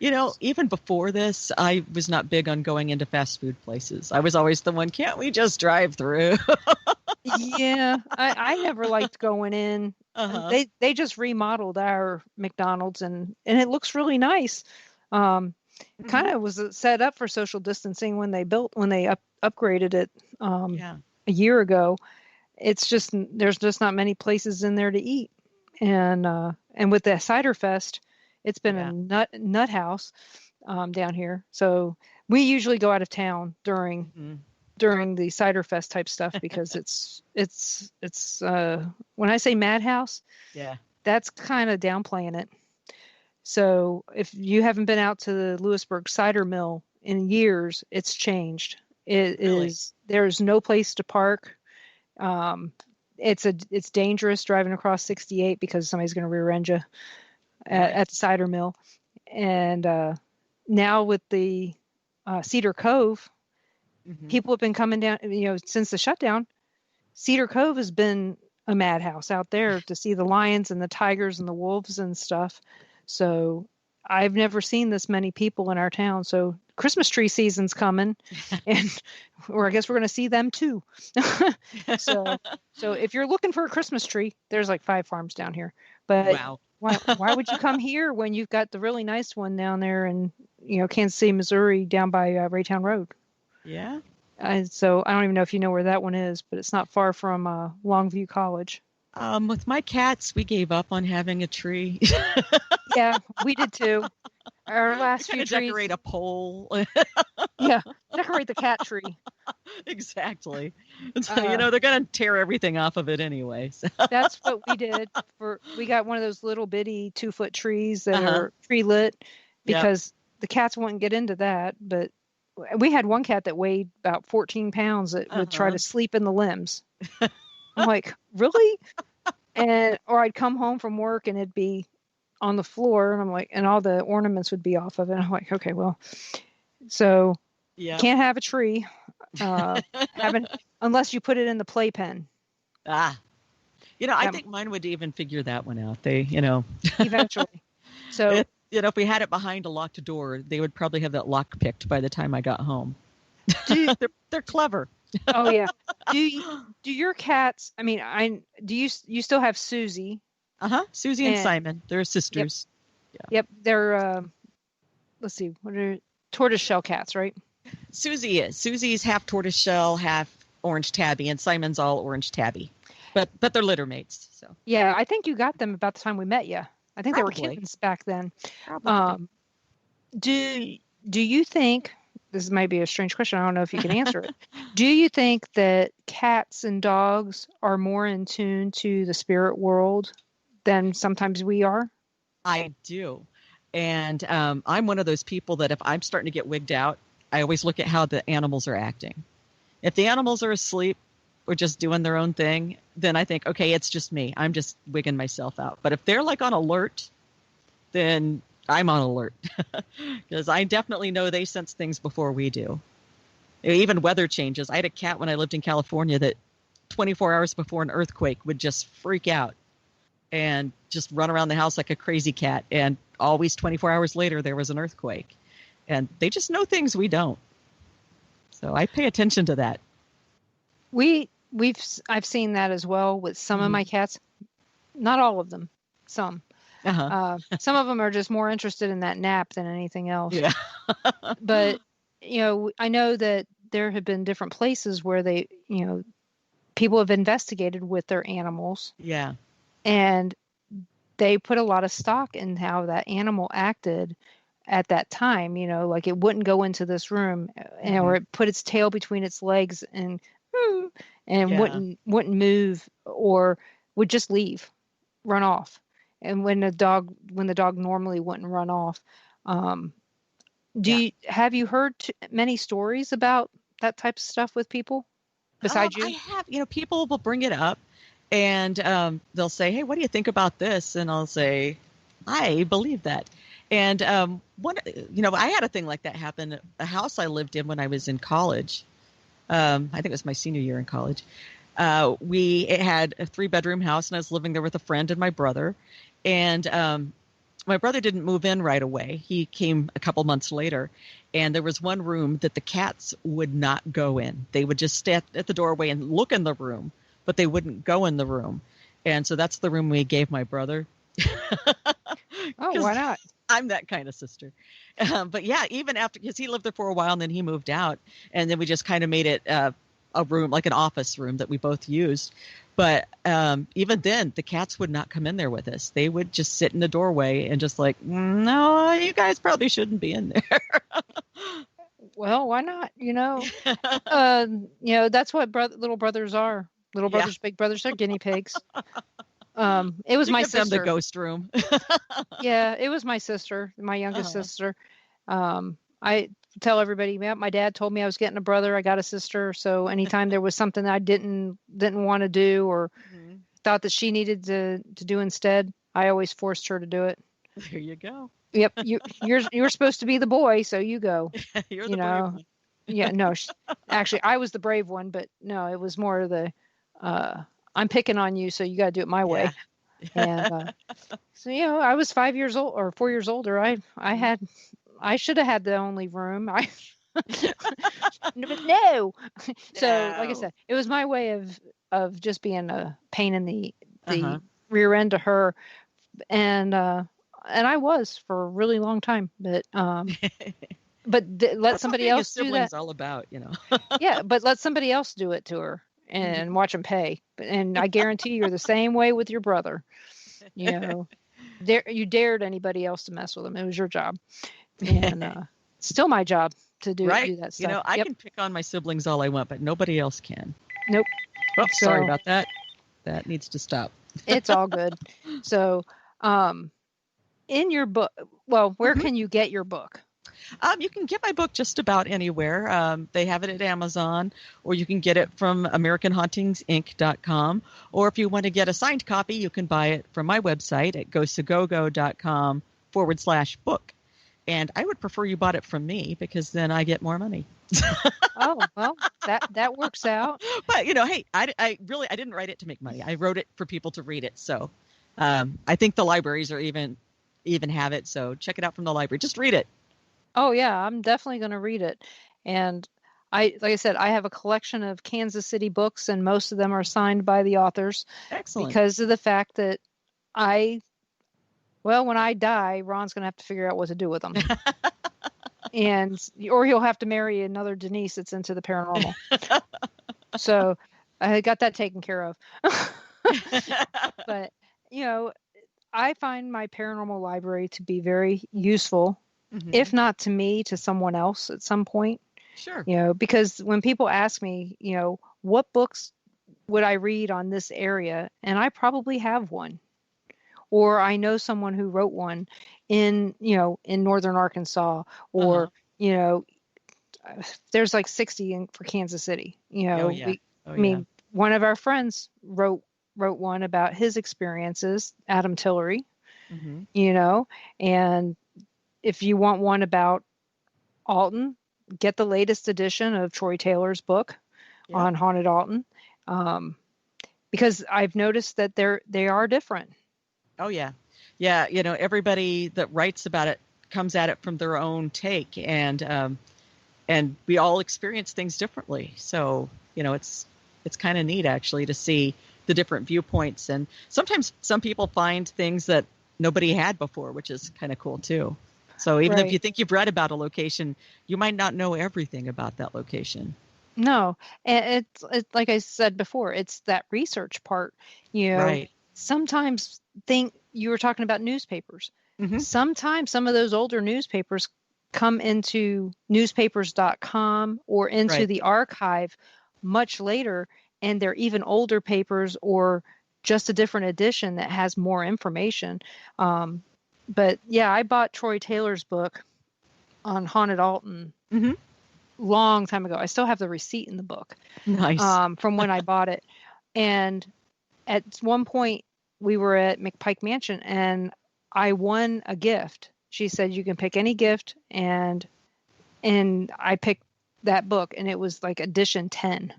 Even before this, I was not big on going into fast food places. I was always the one, can't we just drive through? Yeah, I never liked going in. Uh-huh. They just remodeled our McDonald's and it looks really nice. Kind of was set up for social distancing when they upgraded it Yeah. a year ago. It's just there's just not many places in there to eat, and with the Cider Fest, it's been a nut house down here. So we usually go out of town during the Cider Fest type stuff because it's when I say madhouse, that's kind of downplaying it. So if you haven't been out to the Lewisburg cider mill in years, it's changed. It Really? is, there's no place to park. It's dangerous driving across 68 because somebody's going to rear end you at the cider mill. And now with the Cedar Cove, people have been coming down, since the shutdown. Cedar Cove has been a madhouse out there to see the lions and the tigers and the wolves and stuff. So I've never seen this many people in our town. So Christmas tree season's coming, or I guess we're going to see them too. So if you're looking for a Christmas tree, there's like 5 farms down here. But wow. why would you come here when you've got the really nice one down there in Kansas City, Missouri, down by Raytown Road? Yeah. So I don't even know if you know where that one is, but it's not far from Longview College. With my cats, we gave up on having a tree. Yeah, we did too. Our last few trees. Decorate a pole. Yeah, decorate the cat tree. Exactly. So, they're going to tear everything off of it anyway. So. That's what we did. We got one of those little bitty 2-foot trees that are tree lit because the cats wouldn't get into that. But we had one cat that weighed about 14 pounds that would try to sleep in the limbs. I'm like, really? Or I'd come home from work and it'd be on the floor, and I'm like, and all the ornaments would be off of it. I'm like, okay, well, so can't have a tree, unless you put it in the playpen. I think mine would even figure that one out. They, eventually. So if we had it behind a locked door, they would probably have that lock picked by the time I got home. They're clever. Oh yeah. Do your cats? I mean, do you still have Susie? Susie and Simon. They're sisters. Yep. They're let's see, what are tortoiseshell cats, right? Susie is. Susie's half tortoiseshell, half orange tabby, and Simon's all orange tabby. But they're litter mates. So yeah, I think you got them about the time we met you. I think Probably. they were kittens back then. Probably. Do you think, this might be a strange question, I don't know if you can answer it. Do you think that cats and dogs are more in tune to the spirit world than sometimes we are? I do. And I'm one of those people that if I'm starting to get wigged out, I always look at how the animals are acting. If the animals are asleep or just doing their own thing, then I think, okay, it's just me. I'm just wigging myself out. But if they're like on alert, then I'm on alert. Because I definitely know they sense things before we do. Even weather changes. I had a cat when I lived in California that 24 hours before an earthquake would just freak out and just run around the house like a crazy cat. And always 24 hours later, there was an earthquake. And they just know things we don't. So I pay attention to that. I've seen that as well with some of my cats. Not all of them. Some. Some of them are just more interested in that nap than anything else. Yeah. But, I know that there have been different places where they, people have investigated with their animals. Yeah. And they put a lot of stock in how that animal acted at that time, like it wouldn't go into this room, or it put its tail between its legs and wouldn't move, or would just leave, run off. And when the dog normally wouldn't run off. Have you heard many stories about that type of stuff with people besides you? I have, people will bring it up and they'll say, hey, what do you think about this? And I'll say, I believe that. And I had a thing like that happen at the house I lived in when I was in college. I think it was my senior year in college. It had a 3-bedroom house, and I was living there with a friend and my brother. And my brother didn't move in right away. He came a couple months later, and there was one room that the cats would not go in. They would just stay at the doorway and look in the room, but they wouldn't go in the room. And so that's the room we gave my brother. Oh, why not? I'm that kind of sister. But yeah, even after, because he lived there for a while and then he moved out, and then we just kind of made it a room, like an office room that we both used. But even then, the cats would not come in there with us. They would just sit in the doorway and just like, no, you guys probably shouldn't be in there. Well, why not? That's what little brothers are. Little brothers, big brothers are guinea pigs. It was my sister. Them the ghost room. Yeah, it was my sister, my youngest sister. I tell everybody, my dad told me I was getting a brother. I got a sister. So anytime there was something I didn't want to do or thought that she needed to do instead, I always forced her to do it. There you go. Yep, you're supposed to be the boy, so you go. You're the brave one. Yeah, no, actually, I was the brave one, but no, it was more the I'm picking on you, so you got to do it my way. And so I was 5 years old or 4 years older. I should have had the only room. But no. So like I said, it was my way of just being a pain in the rear end to her, and I was for a really long time. But let somebody else do that. All about, Yeah, but let somebody else do it to her and watch them pay. And I guarantee you're the same way with your brother. You dared anybody else to mess with him. It was your job. And still my job to do that stuff. I can pick on my siblings all I want, but nobody else can. Nope. Oh, sorry about that. That needs to stop. It's all good. So, in your book, where can you get your book? You can get my book just about anywhere. They have it at Amazon, or you can get it from AmericanHauntingsInc.com. Or if you want to get a signed copy, you can buy it from my website at ghostagogo.com/book. And I would prefer you bought it from me because then I get more money. Oh, well, that works out. But, hey, I didn't write it to make money. I wrote it for people to read it. So I think the libraries are even have it. So check it out from the library. Just read it. Oh, yeah, I'm definitely going to read it. And like I said, I have a collection of Kansas City books, and most of them are signed by the authors. Excellent. Because of the fact that when I die, Ron's going to have to figure out what to do with them. Or he'll have to marry another Denise that's into the paranormal. So I got that taken care of. But, I find my paranormal library to be very useful. Mm-hmm. If not to me, to someone else at some point. Sure. Because when people ask me, what books would I read on this area? And I probably have one. Or I know someone who wrote one in northern Arkansas, or, there's like 60 for Kansas City. One of our friends wrote one about his experiences, Adam Tillery, and if you want one about Alton, get the latest edition of Troy Taylor's book on Haunted Alton, because I've noticed that they are different. Oh, yeah. Yeah, everybody that writes about it comes at it from their own take, and we all experience things differently. So, it's kind of neat, actually, to see the different viewpoints. And sometimes some people find things that nobody had before, which is kind of cool, too. So even if you think you've read about a location, you might not know everything about that location. No, and it's like I said before, it's that research part. Right. Sometimes you were talking about newspapers. Mm-hmm. Sometimes some of those older newspapers come into newspapers.com or into the archive much later, and they're even older papers or just a different edition that has more information. But yeah, I bought Troy Taylor's book on Haunted Alton long time ago. I still have the receipt in the book. Nice. From when I bought it. And at one point we were at McPike Mansion and I won a gift. She said, you can pick any gift. And I picked that book, and it was like edition 10.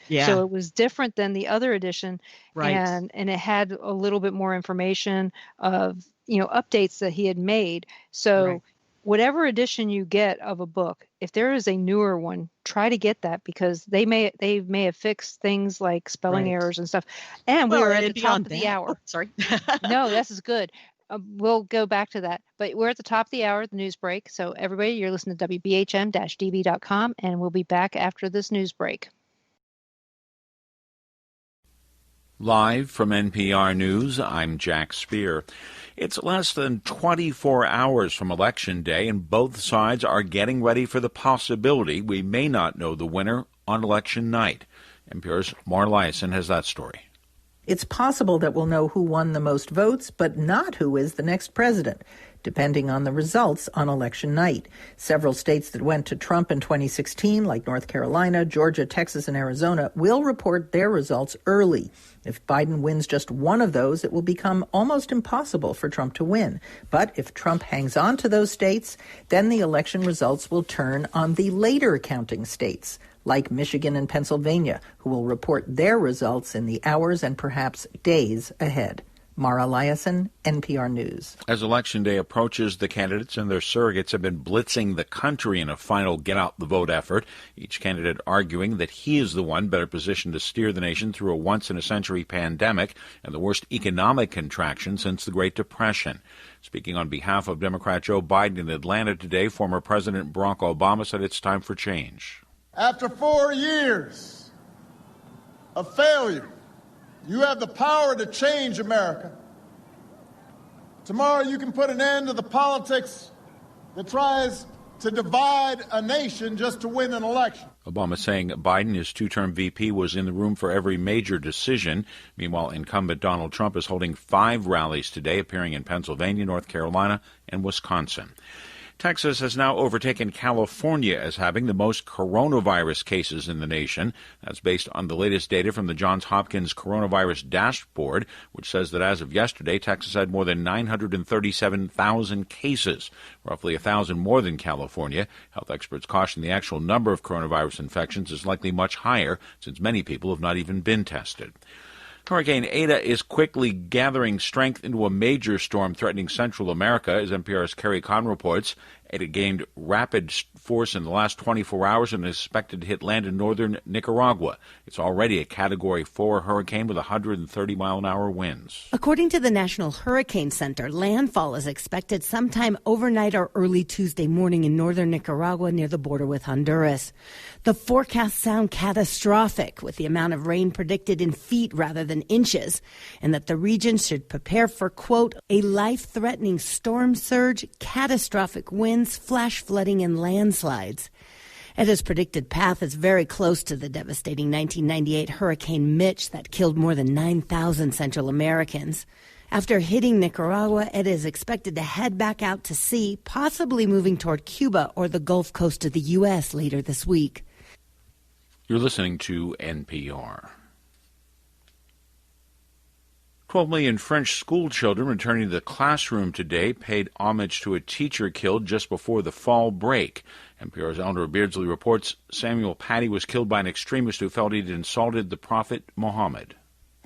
Yeah. So it was different than the other edition. Right. And it had a little bit more information of updates that he had made. So Right. whatever edition you get of a book, if there is a newer one, try to get that, because they may have fixed things like spelling Right. errors and stuff. And Well, we are at and the top beyond of the that- hour. oh, sorry. No, this is good. We'll go back to that. But we're at the top of the hour, the news break. So everybody, you're listening to WBHM-DB.com, and we'll be back after this news break. Live from NPR News, I'm Jack Spear. It's less than 24 hours from Election Day, and both sides are getting ready for the possibility we may not know the winner on election night. NPR's Mara Liasson has that story. It's possible that we'll know who won the most votes, but not who is the next president, depending on the results on election night. Several states that went to Trump in 2016, like North Carolina, Georgia, Texas, and Arizona, will report their results early. If Biden wins just one of those, it will become almost impossible for Trump to win. But if Trump hangs on to those states, then the election results will turn on the later counting states, like Michigan and Pennsylvania, who will report their results in the hours and perhaps days ahead. Mara Liasson, NPR News. As Election Day approaches, the candidates and their surrogates have been blitzing the country in a final get-out-the-vote effort, each candidate arguing that he is the one better positioned to steer the nation through a once-in-a-century pandemic and the worst economic contraction since the Great Depression. Speaking on behalf of Democrat Joe Biden in Atlanta today, former President Barack Obama said it's time for change. After 4 years of failure, you have the power to change America. Tomorrow you can put an end to the politics that tries to divide a nation just to win an election. Obama saying Biden, his two-term VP, was in the room for every major decision. Meanwhile, incumbent Donald Trump is holding 5 rallies today, appearing in Pennsylvania, North Carolina, and Wisconsin. Texas has now overtaken California as having the most coronavirus cases in the nation. That's based on the latest data from the Johns Hopkins Coronavirus Dashboard, which says that as of yesterday, Texas had more than 937,000 cases, roughly 1,000 more than California. Health experts caution the actual number of coronavirus infections is likely much higher, since many people have not even been tested. Hurricane Eta is quickly gathering strength into a major storm threatening Central America, as NPR's Carrie Kahn reports. Eta gained rapid force in the last 24 hours and is expected to hit land in northern Nicaragua. It's already a Category 4 hurricane with 130-mile-an-hour winds. According to the National Hurricane Center, landfall is expected sometime overnight or early Tuesday morning in northern Nicaragua near the border with Honduras. The forecasts sound catastrophic, with the amount of rain predicted in feet rather than inches, and that the region should prepare for, quote, a life-threatening storm surge, catastrophic winds, flash flooding, and landslides. Eta's predicted path is very close to the devastating 1998 Hurricane Mitch that killed more than 9,000 Central Americans. After hitting Nicaragua, Eta is expected to head back out to sea, possibly moving toward Cuba or the Gulf Coast of the U.S. later this week. You're listening to NPR. 12 million French school children returning to the classroom today paid homage to a teacher killed just before the fall break. NPR's Eleanor Beardsley reports Samuel Paty was killed by an extremist who felt he'd insulted the Prophet Muhammad.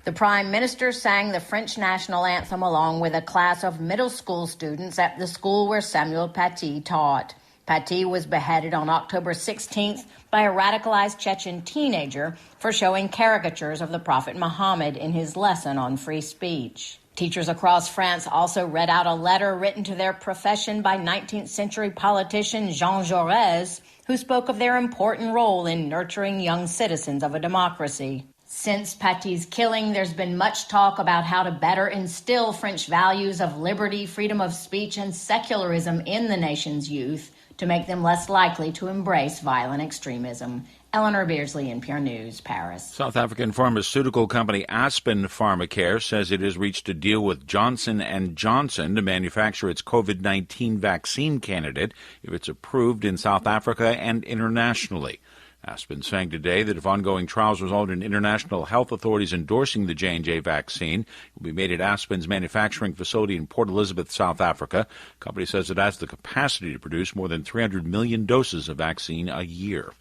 The Prime Minister sang the French national anthem along with a class of middle school students at the school where Samuel Paty taught. Paty was beheaded on October 16th by a radicalized Chechen teenager for showing caricatures of the Prophet Muhammad in his lesson on free speech. Teachers across France also read out a letter written to their profession by 19th century politician Jean Jaurès, who spoke of their important role in nurturing young citizens of a democracy. Since Paty's killing, there's been much talk about how to better instill French values of liberty, freedom of speech, and secularism in the nation's youth to make them less likely to embrace violent extremism. Eleanor Beardsley, NPR News, Paris. South African pharmaceutical company Aspen Pharmacare says it has reached a deal with Johnson & Johnson to manufacture its COVID-19 vaccine candidate if it's approved in South Africa and internationally. Aspen saying today that if ongoing trials result in international health authorities endorsing the J&J vaccine, it will be made at Aspen's manufacturing facility in Port Elizabeth, South Africa. The company says it has the capacity to produce more than 300 million doses of vaccine a year.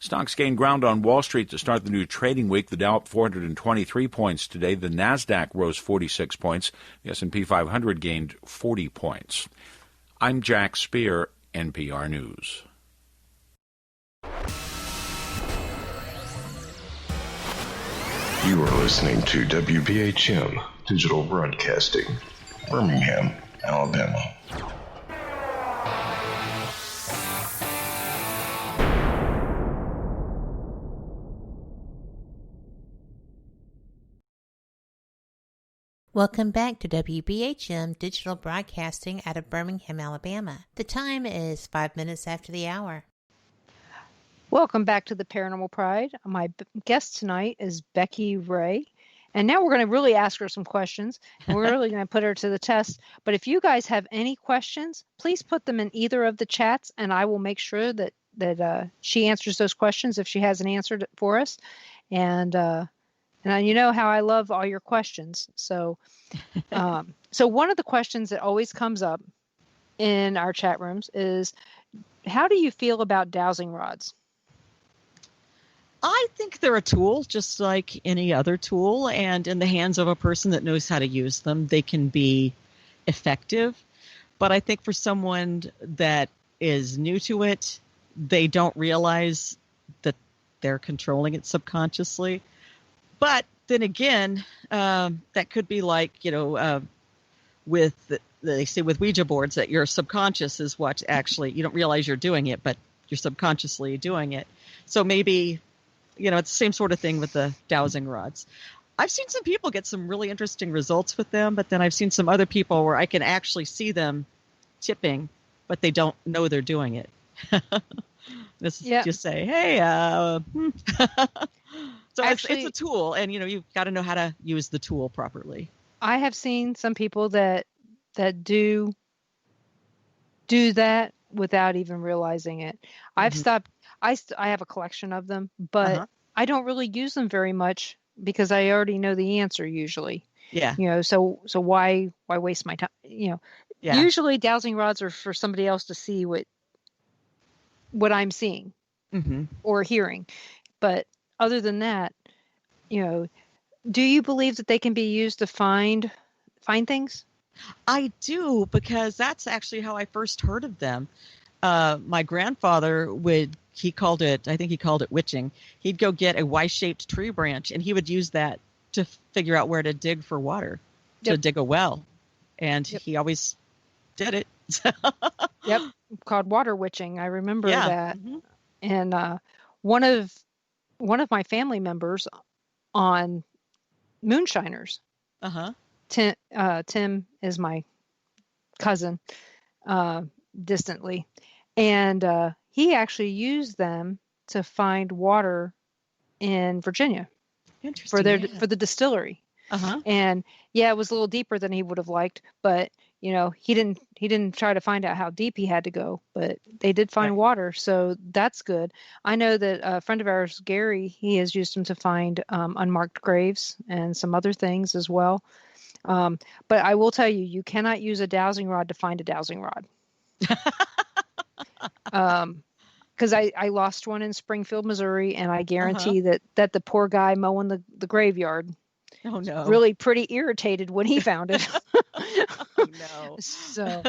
Stocks gained ground on Wall Street to start the new trading week. The Dow up 423 points today. The Nasdaq rose 46 points. The S&P 500 gained 40 points. I'm Jack Speer, NPR News. You are listening to WBHM Digital Broadcasting, Birmingham, Alabama. Welcome back to WBHM Digital Broadcasting out of Birmingham, Alabama. The time is 5 minutes after the hour. Welcome back to the Paranormal Pride. My guest tonight is Becky Ray. And now we're going to really ask her some questions. And we're really going to put her to the test. But if you guys have any questions, please put them in either of the chats, and I will make sure that she answers those questions if she has an answer for us. And you know how I love all your questions. So, so one of the questions that always comes up in our chat rooms is, how do you feel about dowsing rods? I think they're a tool, just like any other tool. And in the hands of a person that knows how to use them, they can be effective. But I think for someone that is new to it, they don't realize that they're controlling it subconsciously. But then again, that could be like, they say with Ouija boards that your subconscious is what actually, you don't realize you're doing it, but you're subconsciously doing it. So maybe, it's the same sort of thing with the dowsing rods. I've seen some people get some really interesting results with them, but then I've seen some other people where I can actually see them tipping, but they don't know they're doing it. Just say, hey, So actually, it's a tool, and you've got to know how to use the tool properly. I have seen some people that do that without even realizing it. I've stopped. I have a collection of them, but I don't really use them very much because I already know the answer usually. Yeah. So why waste my time? Yeah. Usually dowsing rods are for somebody else to see what I'm seeing or hearing, but other than that, do you believe that they can be used to find things? I do, because that's actually how I first heard of them. My grandfather I think he called it witching. He'd go get a Y-shaped tree branch, and he would use that to figure out where to dig for water, to dig a well. And he always did it. Yep. Called water witching. I remember that. And one of my family members on Moonshiners. Tim is my cousin, distantly, and he actually used them to find water in Virginia for the distillery. And it was a little deeper than he would have liked, but he didn't try to find out how deep he had to go, but they did find water. So that's good. I know that a friend of ours, Gary, he has used them to find unmarked graves and some other things as well. But I will tell you, you cannot use a dowsing rod to find a dowsing rod. Because I lost one in Springfield, Missouri, and I guarantee that the poor guy mowing the graveyard really pretty irritated when he found it. Oh, no. So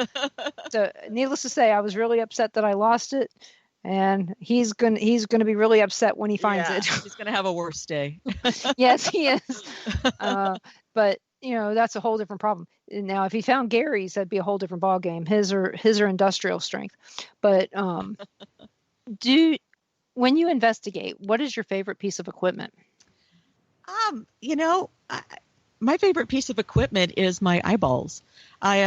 needless to say, I was really upset that I lost it, and he's gonna be really upset when he finds it. He's gonna have a worse day. Yes, he is. But that's a whole different problem. Now, if he found Gary's, that'd be a whole different ball game. His are industrial strength. But when you investigate, what is your favorite piece of equipment? My favorite piece of equipment is my eyeballs. I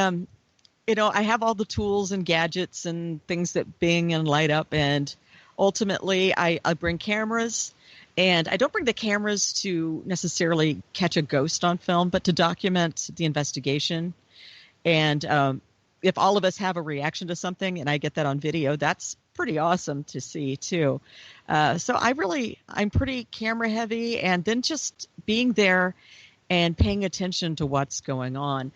have all the tools and gadgets and things that bing and light up, and ultimately I bring cameras, and I don't bring the cameras to necessarily catch a ghost on film, but to document the investigation. And if all of us have a reaction to something and I get that on video, that's pretty awesome to see too. So I'm pretty camera heavy, and then just being there and paying attention to what's going on.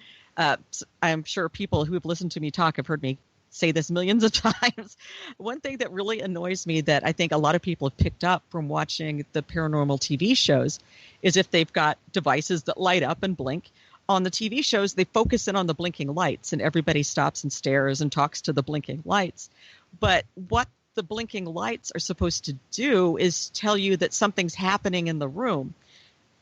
I'm sure people who have listened to me talk have heard me say this millions of times. One thing that really annoys me that I think a lot of people have picked up from watching the paranormal TV shows is if they've got devices that light up and blink. On the TV shows, they focus in on the blinking lights and everybody stops and stares and talks to the blinking lights. But what the blinking lights are supposed to do is tell you that something's happening in the room.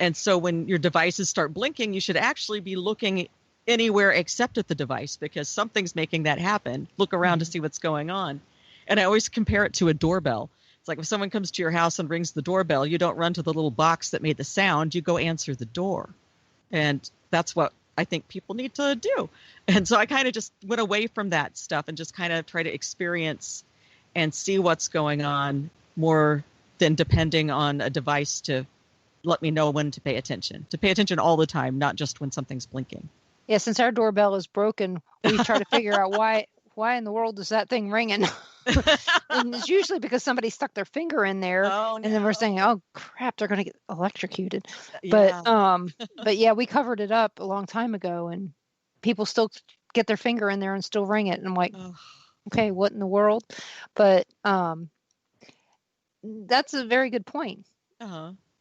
And so when your devices start blinking, you should actually be looking anywhere except at the device because something's making that happen. Look around to see what's going on. And I always compare it to a doorbell. It's like if someone comes to your house and rings the doorbell, you don't run to the little box that made the sound, you go answer the door. And that's what I think people need to do. And so I kind of just went away from that stuff and just kind of try to experience and see what's going on more than depending on a device to let me know when to pay attention all the time, not just when something's blinking. Yeah, since our doorbell is broken, we try to figure out why in the world is that thing ringing? And it's usually because somebody stuck their finger in there, and then we're saying, "Oh crap, they're going to get electrocuted." Yeah. But yeah, we covered it up a long time ago, and people still get their finger in there and still ring it. And I'm like, okay, what in the world? But that's a very good point.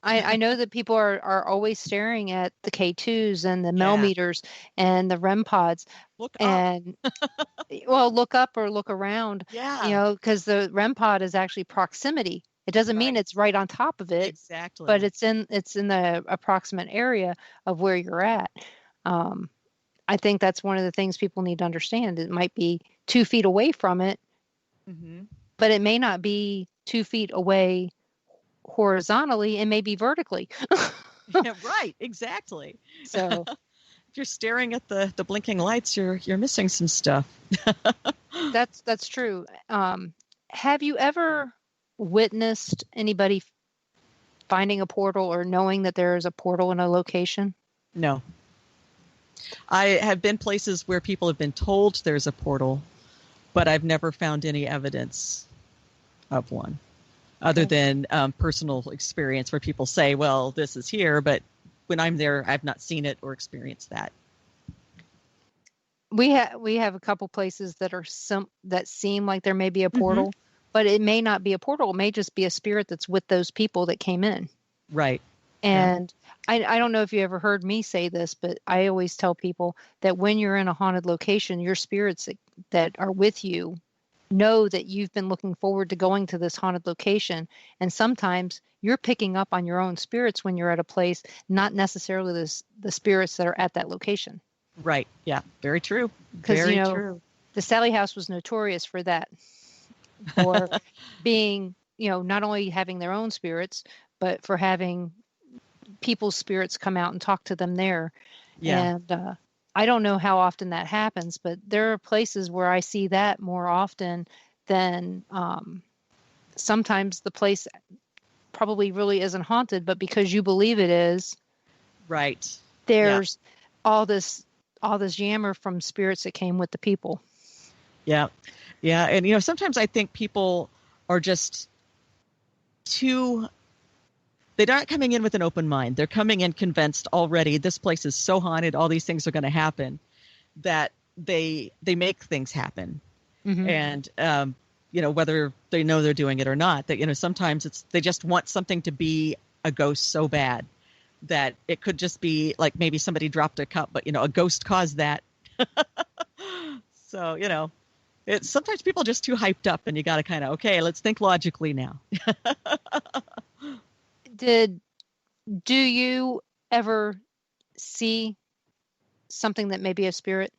I know that people are always staring at the K2s and the millimeters and the REM pods. Look and well, look up or look around. Yeah. You know, because the REM pod is actually proximity. It doesn't mean it's right on top of it. Exactly. But it's in the approximate area of where you're at. I think that's one of the things people need to understand. It might be 2 feet away from it, but it may not be 2 feet away horizontally and maybe vertically. Yeah, right, exactly. So if you're staring at the blinking lights, you're missing some stuff. That's true. Have you ever witnessed anybody finding a portal or knowing that there is a portal in a location? No. I have been places where people have been told there's a portal, but I've never found any evidence of one. Other than personal experience where people say, well, this is here, but when I'm there, I've not seen it or experienced that. We have a couple places that are that seem like there may be a portal, but it may not be a portal. It may just be a spirit that's with those people that came in. Right. And I don't know if you ever heard me say this, but I always tell people that when you're in a haunted location, your spirits that are with you know that you've been looking forward to going to this haunted location. And sometimes you're picking up on your own spirits when you're at a place, not necessarily the spirits that are at that location. Right. Yeah. Very true. Because, true. The Sally House was notorious for that. For being, not only having their own spirits, but for having people's spirits come out and talk to them there. Yeah. And, I don't know how often that happens, but there are places where I see that more often than sometimes the place probably really isn't haunted, but because you believe it is, right? There's all this yammer from spirits that came with the people. Yeah, yeah, and sometimes I think people are just they're not coming in with an open mind. They're coming in convinced already this place is so haunted, all these things are going to happen, that they make things happen. And, whether they know they're doing it or not, that, sometimes they just want something to be a ghost so bad that it could just be like maybe somebody dropped a cup, but, a ghost caused that. So, it's sometimes people are just too hyped up and you got to kind of, okay, let's think logically now. Do you ever see something that may be a spirit?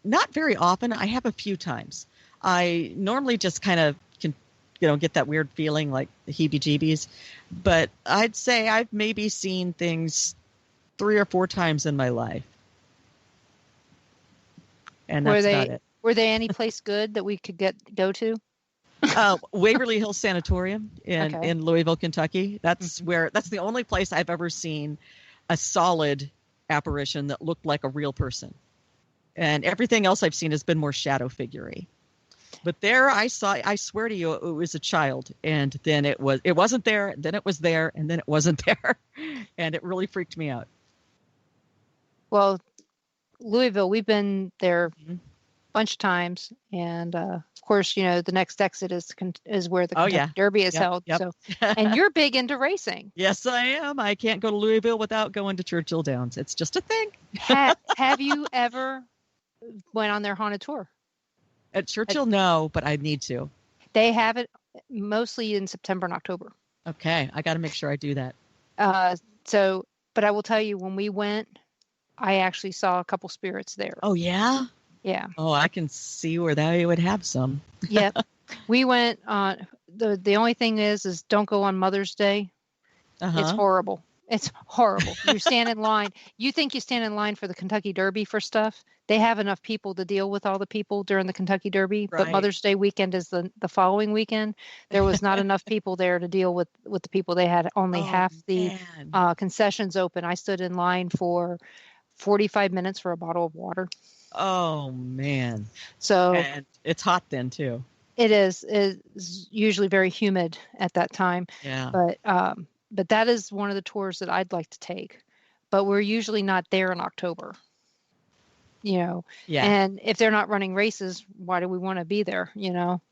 Not very often. I have a few times. I normally just kind of can, get that weird feeling like the heebie-jeebies. But I'd say I've maybe seen things 3 or 4 times in my life. And that's about it. Were they any place good that we could go to? Waverly Hills Sanatorium in Louisville, Kentucky. That's that's the only place I've ever seen a solid apparition that looked like a real person. And everything else I've seen has been more shadow figure-y. But there I swear to you, it was a child. And then it wasn't there, then it was there, and then it wasn't there. And it really freaked me out. Well, Louisville, we've been there bunch of times. And of course, the next exit is where the Kentucky Derby is held. Yep. So, and you're big into racing. Yes, I am. I can't go to Louisville without going to Churchill Downs. It's just a thing. Have you ever went on their haunted tour? At Churchill, no, but I need to. They have it mostly in September and October. Okay, I got to make sure I do that. But I will tell you, when we went, I actually saw a couple spirits there. Oh, yeah? Yeah. Oh, I can see where they would have some. Yep. We went on, the only thing is don't go on Mother's Day. It's horrible. It's horrible. You stand in line. You think you stand in line for the Kentucky Derby for stuff. They have enough people to deal with all the people during the Kentucky Derby, right. But Mother's Day weekend is the following weekend. There was not enough people there to deal with the people. They had only half the concessions open. I stood in line for 45 minutes for a bottle of water. Oh, man. So and it's hot then, too. It is. It's usually very humid at that time. Yeah. But that is one of the tours that I'd like to take. But we're usually not there in October. Yeah. And if they're not running races, why do we want to be there?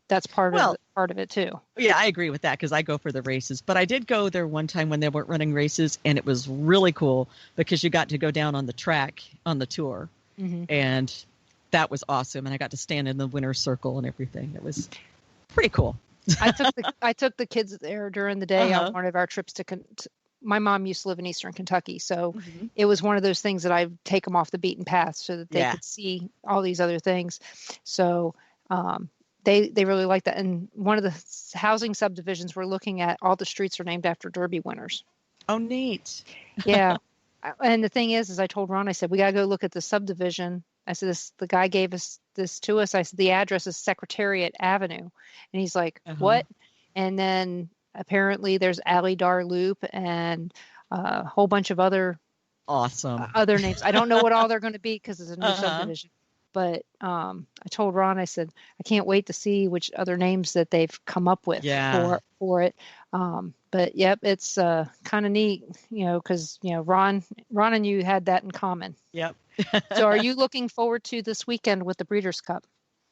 That's part of it too. Yeah, I agree with that because I go for the races. But I did go there one time when they weren't running races, and it was really cool because you got to go down on the track on the tour. Mm-hmm. And that was awesome. And I got to stand in the winner's circle and everything. It was pretty cool. I took the kids there during the day on one of our trips to my mom used to live in Eastern Kentucky. So it was one of those things that I take them off the beaten path so that they could see all these other things. So they really like that. And one of the housing subdivisions we're looking at, all the streets are named after Derby winners. Oh, neat. Yeah. And the thing is I told Ron, I said, we got to go look at the subdivision. I said, the guy gave us this to us. I said, the address is Secretariat Avenue. And he's like, what? And then apparently there's Alley Dar Loop and a whole bunch of other other names. I don't know what all they're going to be because it's a new subdivision. But I told Ron, I said, I can't wait to see which other names that they've come up with for it. But yep, it's kind of neat, because Ron and you had that in common. Yep. So are you looking forward to this weekend with the Breeders' Cup?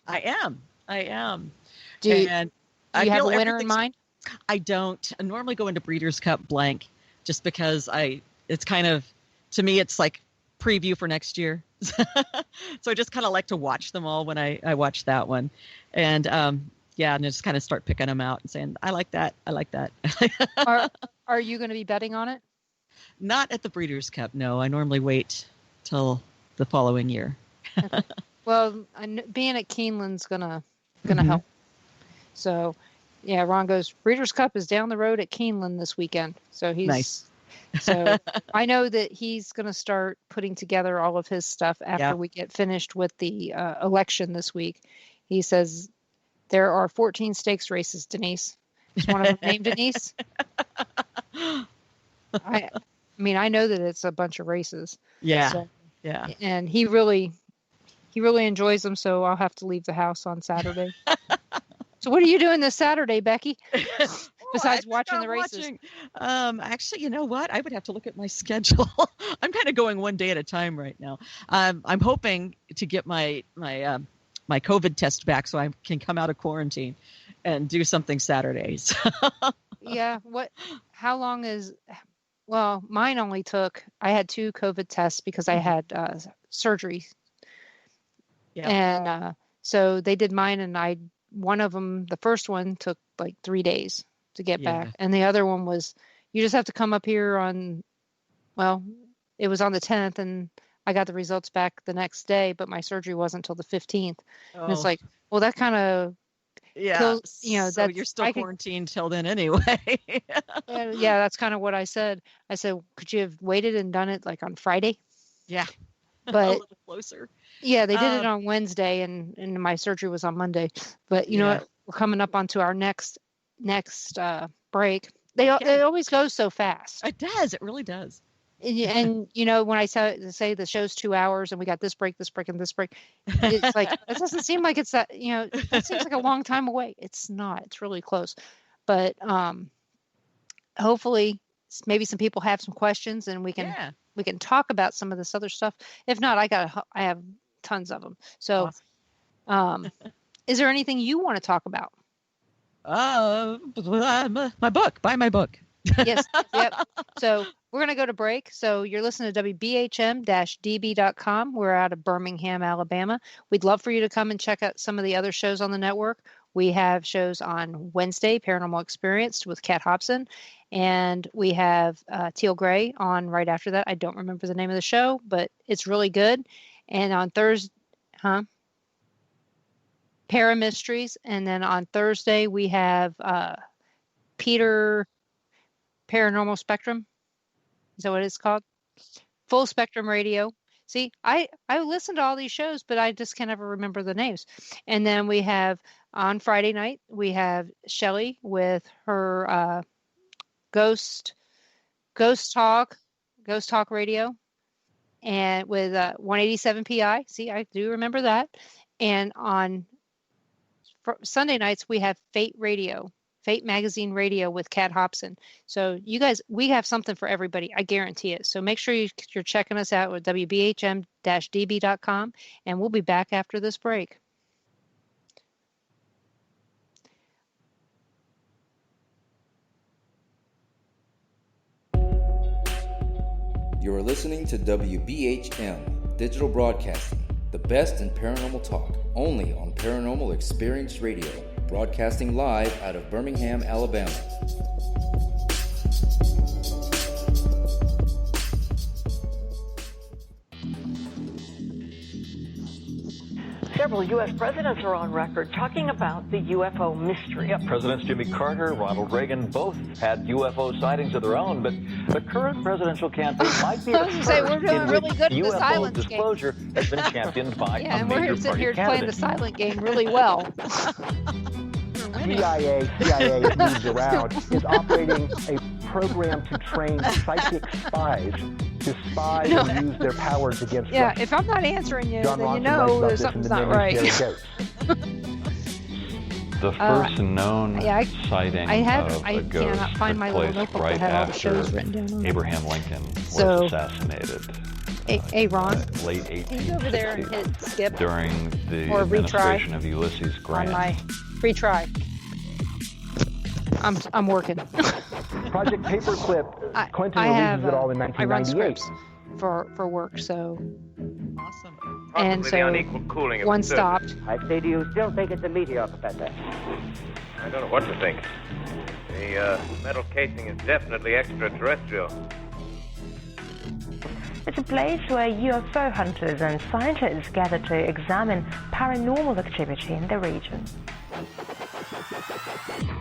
I am. Do you have a winner in mind? I don't. I normally go into Breeders' Cup blank just because it's kind of, to me, it's like preview for next year. So I just kind of like to watch them all when I watch that one. And and just kind of start picking them out and saying, I like that. Are you going to be betting on it? Not at the Breeders' Cup, no. I normally wait till the following year. Okay. Well, being at Keeneland's gonna help. So, yeah, Ron goes, Breeders' Cup is down the road at Keeneland this weekend. So he's nice. So I know that he's going to start putting together all of his stuff after we get finished with the election this week. He says there are 14 stakes races, Denise. Is one of them named Denise? I know that it's a bunch of races. Yeah. So, yeah. And he really enjoys them, so I'll have to leave the house on Saturday. So what are you doing this Saturday, Becky? Besides watching the races? Actually, you know what? I would have to look at my schedule. I'm kind of going one day at a time right now. I'm hoping to get my COVID test back so I can come out of quarantine and do something Saturdays. Yeah. How long is? Well, mine only took. I had 2 COVID tests because I had surgery. Yeah. And so they did mine, and one of them, the first one, took like 3 days to get back. And the other one was, you just have to come up here it was on the 10th, and I got the results back the next day, but my surgery wasn't until the 15th. Oh. And it's like, well, that kind of kills, so you're still quarantined till then anyway. That's kind of what I said. I said, could you have waited and done it like on Friday? Yeah. But a little closer. Yeah, they did it on Wednesday, and my surgery was on Monday. But you know what? We're coming up onto our next break. They always go so fast. It does. It really does. And when I say the show's 2 hours and we got this break, and this break, it's like, it doesn't seem like it's that, it seems like a long time away. It's not. It's really close. But hopefully maybe some people have some questions and we can talk about some of this other stuff. If not, I have tons of them. So Is there anything you want to talk about? My book. Buy my book. Yes. Yep. So we're going to go to break. So you're listening to WBHM-DB.com. We're out of Birmingham, Alabama. We'd love for you to come and check out some of the other shows on the network. We have shows on Wednesday, Paranormal Experience with Kat Hobson. And we have Teal Gray on right after that. I don't remember the name of the show, but it's really good. And on Thursday, Paramysteries. And then on Thursday, we have Peter Paranormal Spectrum. Is that what it's called? Full Spectrum Radio. See, I listen to all these shows, but I just can never remember the names. And then we have on Friday night, we have Shelley with her Ghost Talk Radio, and with 187 PI. See, I do remember that. And on Sunday nights, we have Fate Magazine Radio with Kat Hobson. So you guys, we have something for everybody. I guarantee it. So make sure you're checking us out with WBHM-DB.com, and we'll be back after this break. You're listening to WBHM Digital Broadcasting, the best in paranormal talk, only on Paranormal Experience Radio, broadcasting live out of Birmingham, Alabama. Several U.S. presidents are on record talking about the UFO mystery. Yeah, Presidents Jimmy Carter, Ronald Reagan both had UFO sightings of their own, but the current presidential campaign might be the first we're doing in really which good in the UFO silence disclosure game. has been championed by Yeah, a and major we're sitting party here candidate. playing the silent game really well. CIA it moves around, is operating a program to train psychic spies to spy and use their powers against Yeah, Russia. if I'm not answering you, John then you Ronson writes know about there's this in something's The not Name right. of Scary Ghost. The first known sighting I of a ghost cannot find took my little place notebook right that had all the after shows written down on it. Abraham Lincoln was So- assassinated. Hey, Ron. Late Can you go over there and 1860s hit skip? during the Or retry administration of Ulysses On Grant. my retry. I'm working. Project Paperclip, Clinton I have, releases it all in I run 1998. scripts for work, so. Awesome. And Possibly so the unequal cooling of one the surface. stopped. I say, do you still think it's a meteor, Professor? I don't know what to think. The metal casing is definitely extraterrestrial. It's a place where UFO hunters and scientists gather to examine paranormal activity in the region.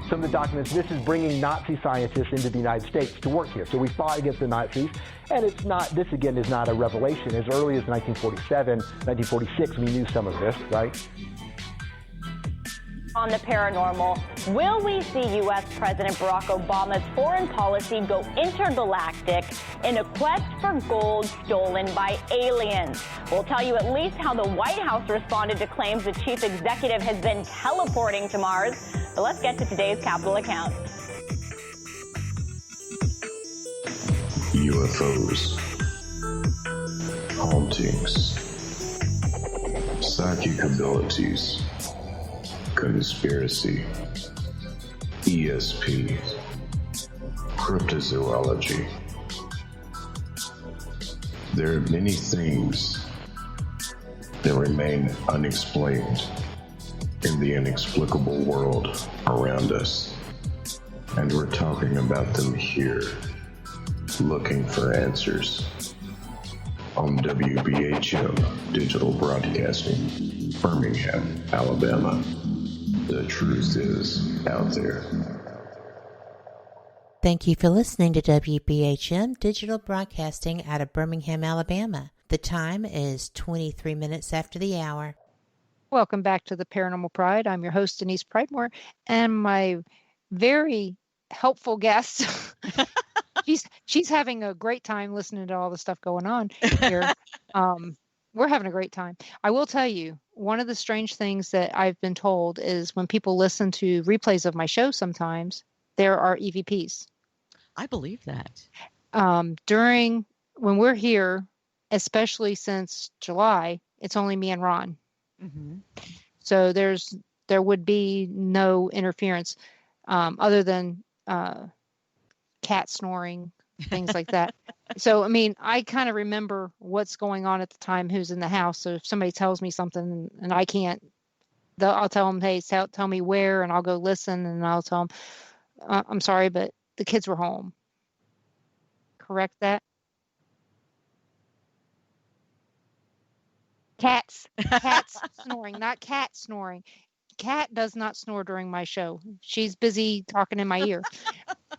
Some of the documents, this is bringing Nazi scientists into the United States to work here. So we fought against the Nazis, and it's not, this again is not a revelation. As early as 1947, 1946, we knew some of this, right? On the paranormal, will we see U.S. President Barack Obama's foreign policy go intergalactic in a quest for gold stolen by aliens? We'll tell you at least how the White House responded to claims the chief executive has been teleporting to Mars. But let's get to today's Capitol account. UFOs, hauntings, psychic abilities, conspiracy, ESP, cryptozoology. There are many things that remain unexplained in the inexplicable world around us, and we're talking about them here, looking for answers on WBHM Digital Broadcasting, Birmingham, Alabama. The truth is out there. Thank you for listening to WBHM Digital Broadcasting out of Birmingham, Alabama. The time is 23 minutes after the hour. Welcome back to the Paranormal Pride. I'm your host, Denise Pridemore, and my very helpful guest. She's having a great time listening to all the stuff going on here. We're having a great time. I will tell you, one of the strange things that I've been told is when people listen to replays of my show sometimes, there are EVPs. I believe that. When we're here, especially since July, it's only me and Ron. Mm-hmm. So there would be no interference other than cat snoring, things like that. So, I mean, I kind of remember what's going on at the time, who's in the house. So if somebody tells me something and I can't, I'll tell them, hey, tell me where, and I'll go listen, and I'll tell them, I'm sorry, but the kids were home. Correct that? Cats snoring, not cat snoring. Cat does not snore during my show. She's busy talking in my ear.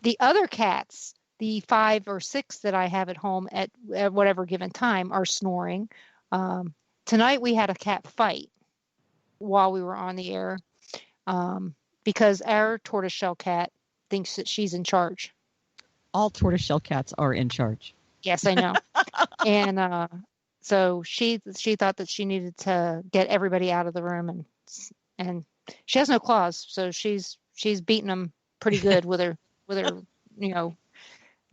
The other cats, the 5 or 6 that I have at home at whatever given time, are snoring. Tonight we had a cat fight while we were on the air because our tortoiseshell cat thinks that she's in charge. All tortoiseshell cats are in charge. Yes, I know. And so she thought that she needed to get everybody out of the room, and she has no claws, so she's beating them pretty good with her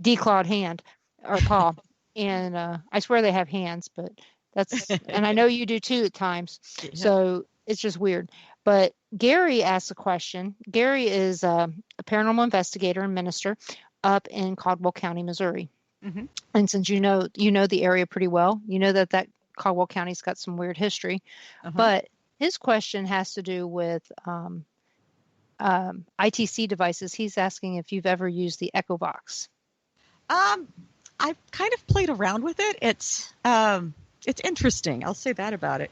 declawed hand or paw. And I swear they have hands, but that's and I know you do too at times. Yeah. So it's just weird. But Gary asked a question. Gary is a paranormal investigator and minister up in Caldwell County, Missouri. Mm-hmm. And since you know the area pretty well, you know that Caldwell County's got some weird history. Uh-huh. But his question has to do with ITC devices. He's asking if you've ever used the EchoVox. I've kind of played around with it. It's interesting. I'll say that about it.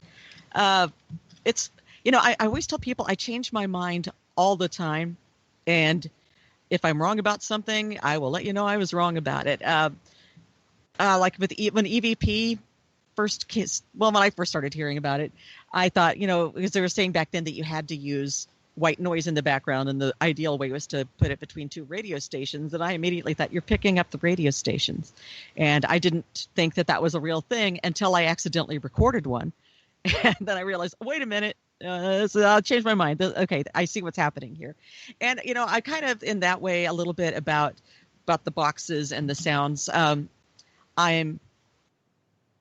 It's I always tell people I change my mind all the time, and if I'm wrong about something, I will let you know I was wrong about it. Like when EVP first when I first started hearing about it, I thought, because they were saying back then that you had to use white noise in the background, and the ideal way was to put it between 2 radio stations. And I immediately thought, you're picking up the radio stations. And I didn't think that was a real thing until I accidentally recorded one. And then I realized, wait a minute, so I'll change my mind. Okay, I see what's happening here. And, I kind of, in that way, a little bit about the boxes and the sounds. I'm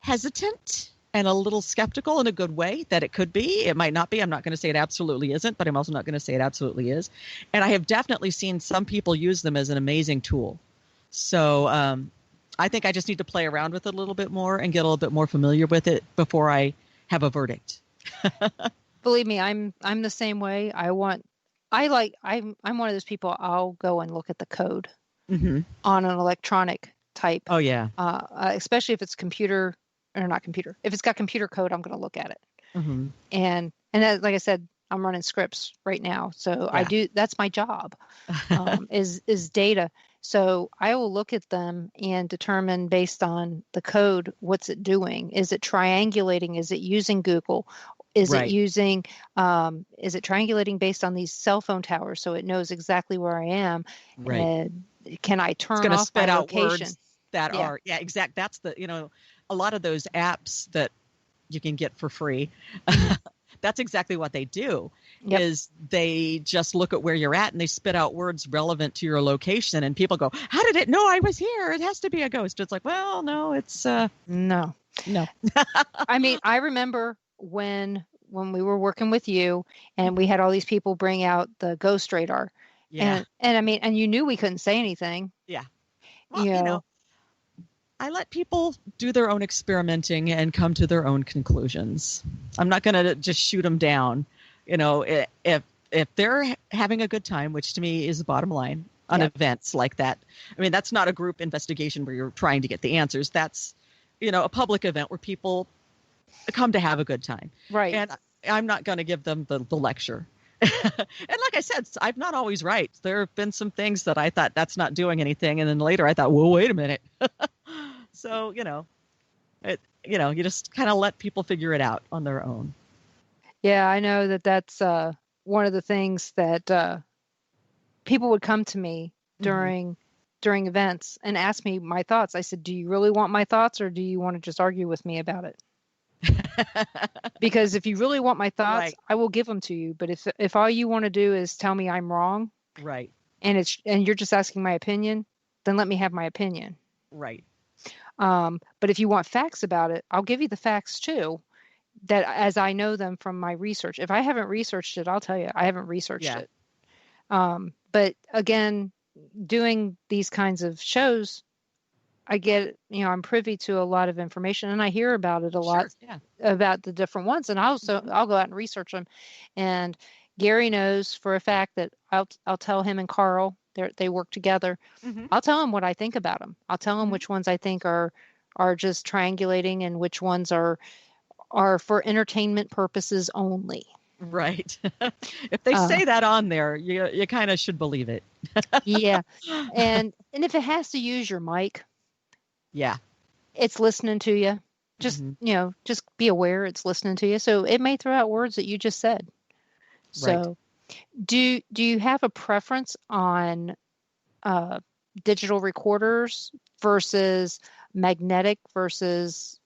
hesitant and a little skeptical in a good way that it could be. It might not be. I'm not going to say it absolutely isn't, but I'm also not going to say it absolutely is. And I have definitely seen some people use them as an amazing tool. So I think I just need to play around with it a little bit more and get a little bit more familiar with it before I have a verdict. Believe me, I'm the same way. I'm one of those people. I'll go and look at the code on an electronic type. Oh yeah. Especially if it's computer or not computer. If it's got computer code, I'm going to look at it. Mm-hmm. And that, like I said, I'm running scripts right now, so yeah. That's my job. Is data. So I will look at them and determine based on the code, what's it doing? Is it triangulating? Is it using Google? Is it using, is it triangulating based on these cell phone towers so it knows exactly where I am? Right. Can I turn off my location? Words that are, exact. That's a lot of those apps that you can get for free. That's exactly what they do. Yep. Is they just look at where you're at and they spit out words relevant to your location, and people go, how did it know I was here? It has to be a ghost. It's like, well, no, it's no. I mean, I remember when we were working with you and we had all these people bring out the ghost radar. Yeah. And I mean, and you knew we couldn't say anything. Yeah. Well, I let people do their own experimenting and come to their own conclusions. I'm not going to just shoot them down. If they're having a good time, which to me is the bottom line on events like that. I mean, that's not a group investigation where you're trying to get the answers. That's, a public event where people come to have a good time. Right. And I'm not going to give them the lecture. And like I said, I'm not always right. There have been some things that I thought that's not doing anything. And then later I thought, well, wait a minute. So, you just kind of let people figure it out on their own. Yeah, I know that's one of the things that people would come to me during events and ask me my thoughts. I said, do you really want my thoughts or do you want to just argue with me about it? Because if you really want my thoughts, I will give them to you. But if all you want to do is tell me I'm wrong, right, and you're just asking my opinion, then let me have my opinion. Right. But if you want facts about it, I'll give you the facts too. that as I know them from my research. If I haven't researched it, I'll tell you, I haven't researched it. But again, doing these kinds of shows, I get, I'm privy to a lot of information, and I hear about it a lot, about the different ones. And I'll go out and research them. And Gary knows for a fact that I'll tell him and Carl, they work together. I'll tell him what I think about them. I'll tell him which ones I think are just triangulating and which ones are for entertainment purposes only. Right. If they say that on there, you kind of should believe it. Yeah. And if it has to use your mic, it's listening to you. Just, just be aware it's listening to you. So it may throw out words that you just said. So do you have a preference on digital recorders versus magnetic versus,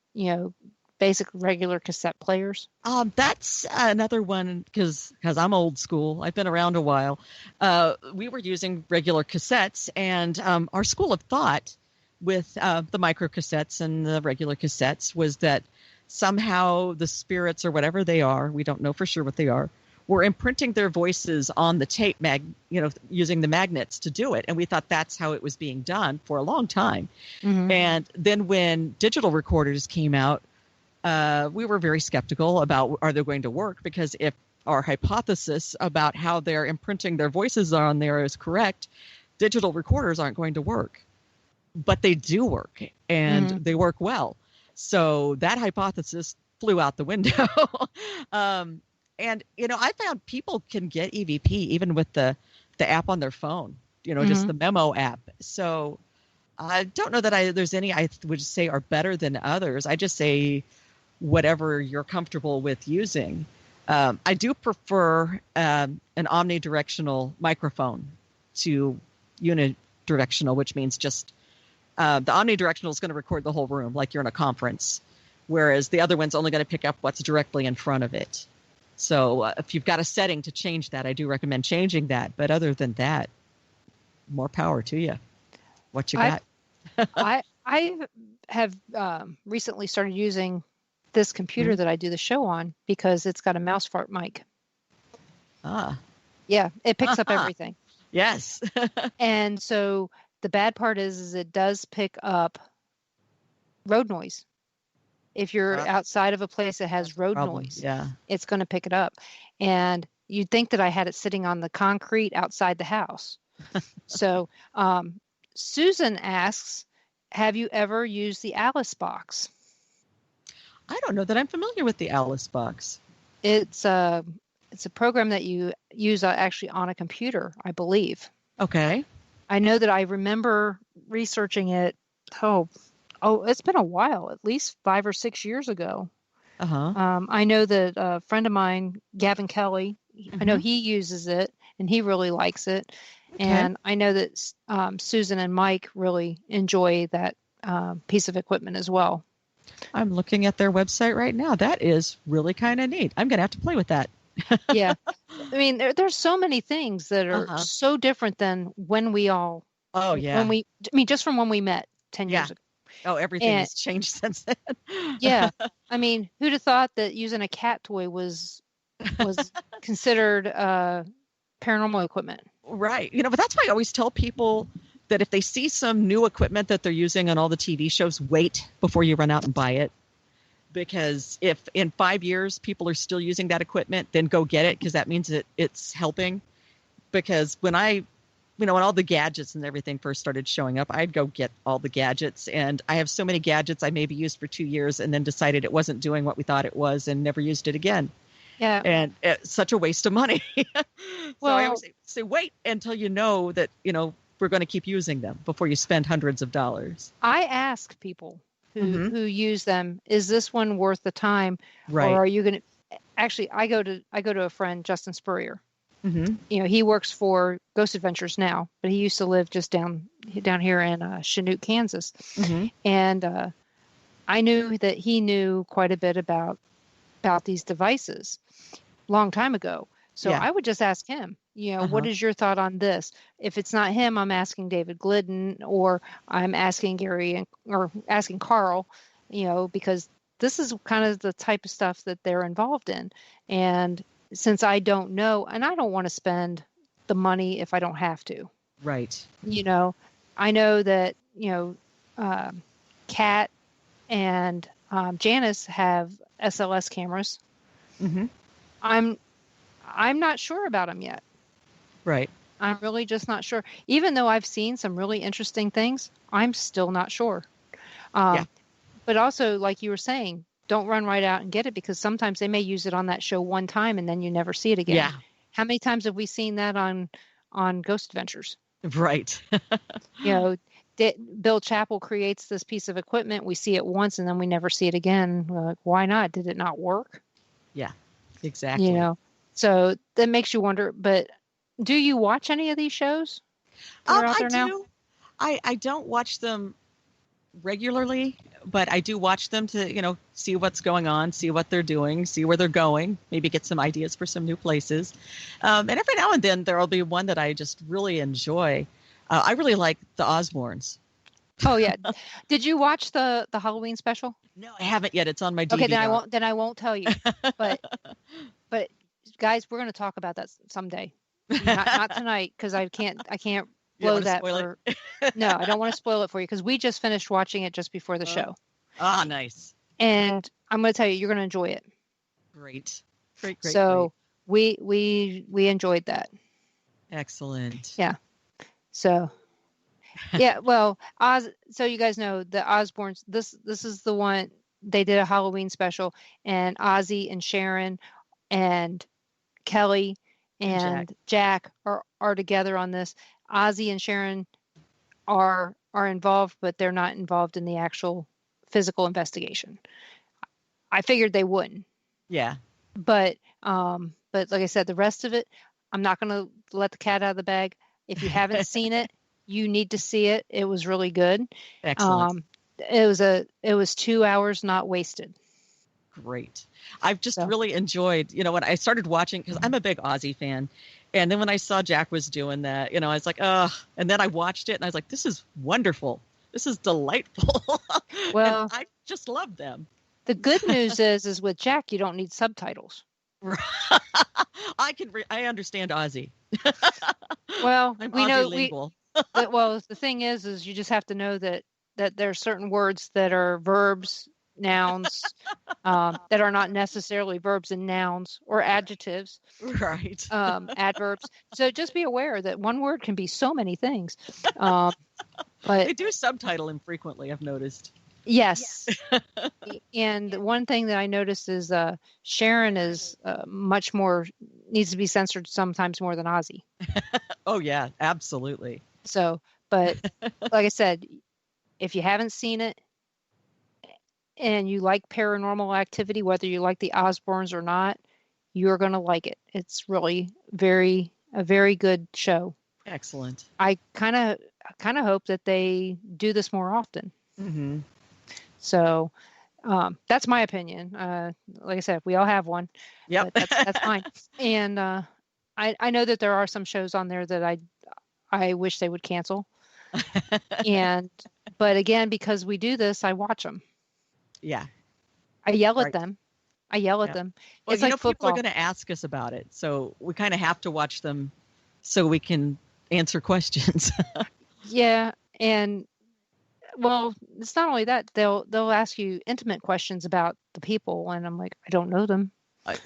basic regular cassette players? That's another one because I'm old school. I've been around a while. We were using regular cassettes, and our school of thought with the micro cassettes and the regular cassettes was that somehow the spirits or whatever they are, we don't know for sure what they are, were imprinting their voices on the tape using the magnets to do it. And we thought that's how it was being done for a long time. And then when digital recorders came out, we were very skeptical about are they going to work, because if our hypothesis about how they're imprinting their voices on there is correct, digital recorders aren't going to work. But they do work, and they work well. So that hypothesis flew out the window. And, I found people can get EVP even with the app on their phone, just the memo app. So I don't know that there's any I would say are better than others. I just say whatever you're comfortable with using. I do prefer an omnidirectional microphone to unidirectional, which means just the omnidirectional is going to record the whole room like you're in a conference, whereas the other one's only going to pick up what's directly in front of it. So if you've got a setting to change that, I do recommend changing that. But other than that, more power to you. What you got? I have recently started using this computer that I do the show on because it's got a mouse fart mic. Yeah, it picks up everything. Yes. And so the bad part is it does pick up road noise. If you're outside of a place that has road noise, it's going to pick it up. And you'd think that I had it sitting on the concrete outside the house. So Susan asks, have you ever used the Alice box? I don't know that I'm familiar with the Alice box. It's a program that you use actually on a computer, I believe. Okay. I know that I remember researching it. Oh, it's been a while, at least 5 or 6 years ago. I know that a friend of mine, Gavin Kelly, I know he uses it and he really likes it. Okay. And I know that Susan and Mike really enjoy that piece of equipment as well. I'm looking at their website right now. That is really kind of neat. I'm going to have to play with that. Yeah. I mean, there's so many things that are so different than when we all, just from when we met 10 years ago. Oh, everything has changed since then. Yeah. I mean, who'd have thought that using a cat toy was considered paranormal equipment? Right. But that's why I always tell people that if they see some new equipment that they're using on all the TV shows, wait before you run out and buy it. Because if in 5 years people are still using that equipment, then go get it, because that means it's helping. Because when when all the gadgets and everything first started showing up, I'd go get all the gadgets. And I have so many gadgets I maybe used for 2 years and then decided it wasn't doing what we thought it was and never used it again. Yeah. And it's such a waste of money. So I always say wait until you know that, we're going to keep using them before you spend hundreds of dollars. I ask people who use them, is this one worth the time? Right. Or are you going to, actually, I go to a friend, Justin Spurrier. He works for Ghost Adventures now, but he used to live just down here in Chinook, Kansas. And I knew that he knew quite a bit about these devices long time ago. So I would just ask him, what is your thought on this? If it's not him, I'm asking David Glidden, or I'm asking Gary or asking Carl, because this is kind of the type of stuff that they're involved in. And since I don't know, and I don't want to spend the money if I don't have to. Right. I know that, Kat and Janice have SLS cameras. Mm-hmm. I'm not sure about them yet. Right. I'm really just not sure. Even though I've seen some really interesting things, I'm still not sure. But also, like you were saying, don't run right out and get it, because sometimes they may use it on that show one time and then you never see it again. Yeah. How many times have we seen that on Ghost Adventures? Right. Bill Chappell creates this piece of equipment. We see it once and then we never see it again. We're like, why not? Did it not work? Yeah, exactly. So that makes you wonder. But do you watch any of these shows that are out there now? I don't watch them regularly, but I do watch them to, see what's going on, see what they're doing, see where they're going, maybe get some ideas for some new places. And every now and then there'll be one that I just really enjoy. I really like the Osbournes. Oh yeah. Did you watch the Halloween special? No, I haven't yet. It's on my DVD. Okay, then I won't tell you. But guys, we're going to talk about that someday. Not tonight, because I can't blow that for. No, I don't want to spoil it for you, because we just finished watching it just before the show. Ah, nice. And I'm going to tell you, you're going to enjoy it. Great. So we enjoyed that. Excellent. Yeah. So, yeah. Well, so you guys know the Osbournes. This is the one they did a Halloween special, and Ozzy and Sharon and Kelly and Jack are together on this. Ozzy and Sharon are involved, but they're not involved in the actual physical investigation. I figured they wouldn't. Yeah. But like I said, the rest of it, I'm not going to let the cat out of the bag. If you haven't seen it, you need to see it. It was really good. Excellent. It was 2 hours not wasted. Great. I've just really enjoyed, when I started watching, because I'm a big Ozzy fan. And then when I saw Jack was doing that, I was like, and then I watched it and I was like, this is wonderful. This is delightful. Well, and I just love them. The good news is with Jack, you don't need subtitles. I understand Ozzy. Well, we know well, the thing is you just have to know that there are certain words that are verbs, nouns, that are not necessarily verbs and nouns, or adjectives. Right. Adverbs. So just be aware that one word can be so many things. But they do subtitle him frequently, I've noticed. Yes. And one thing that I noticed is Sharon is much more, needs to be censored sometimes more than Ozzy. Oh, yeah, absolutely. So, but like I said, if you haven't seen it and you like Paranormal Activity, whether you like the Osbournes or not, you're going to like it. It's really a very good show. Excellent. I kind of hope that they do this more often. Mm-hmm. So that's my opinion. Like I said, we all have one. Yeah, that's fine. And I know that there are some shows on there that I wish they would cancel. But again, because we do this, I watch them. Yeah. I yell at them. Well, it's like people are going to ask us about it, so we kind of have to watch them so we can answer questions. Yeah, and well, it's not only that, they'll ask you intimate questions about the people, and I'm like, I don't know them.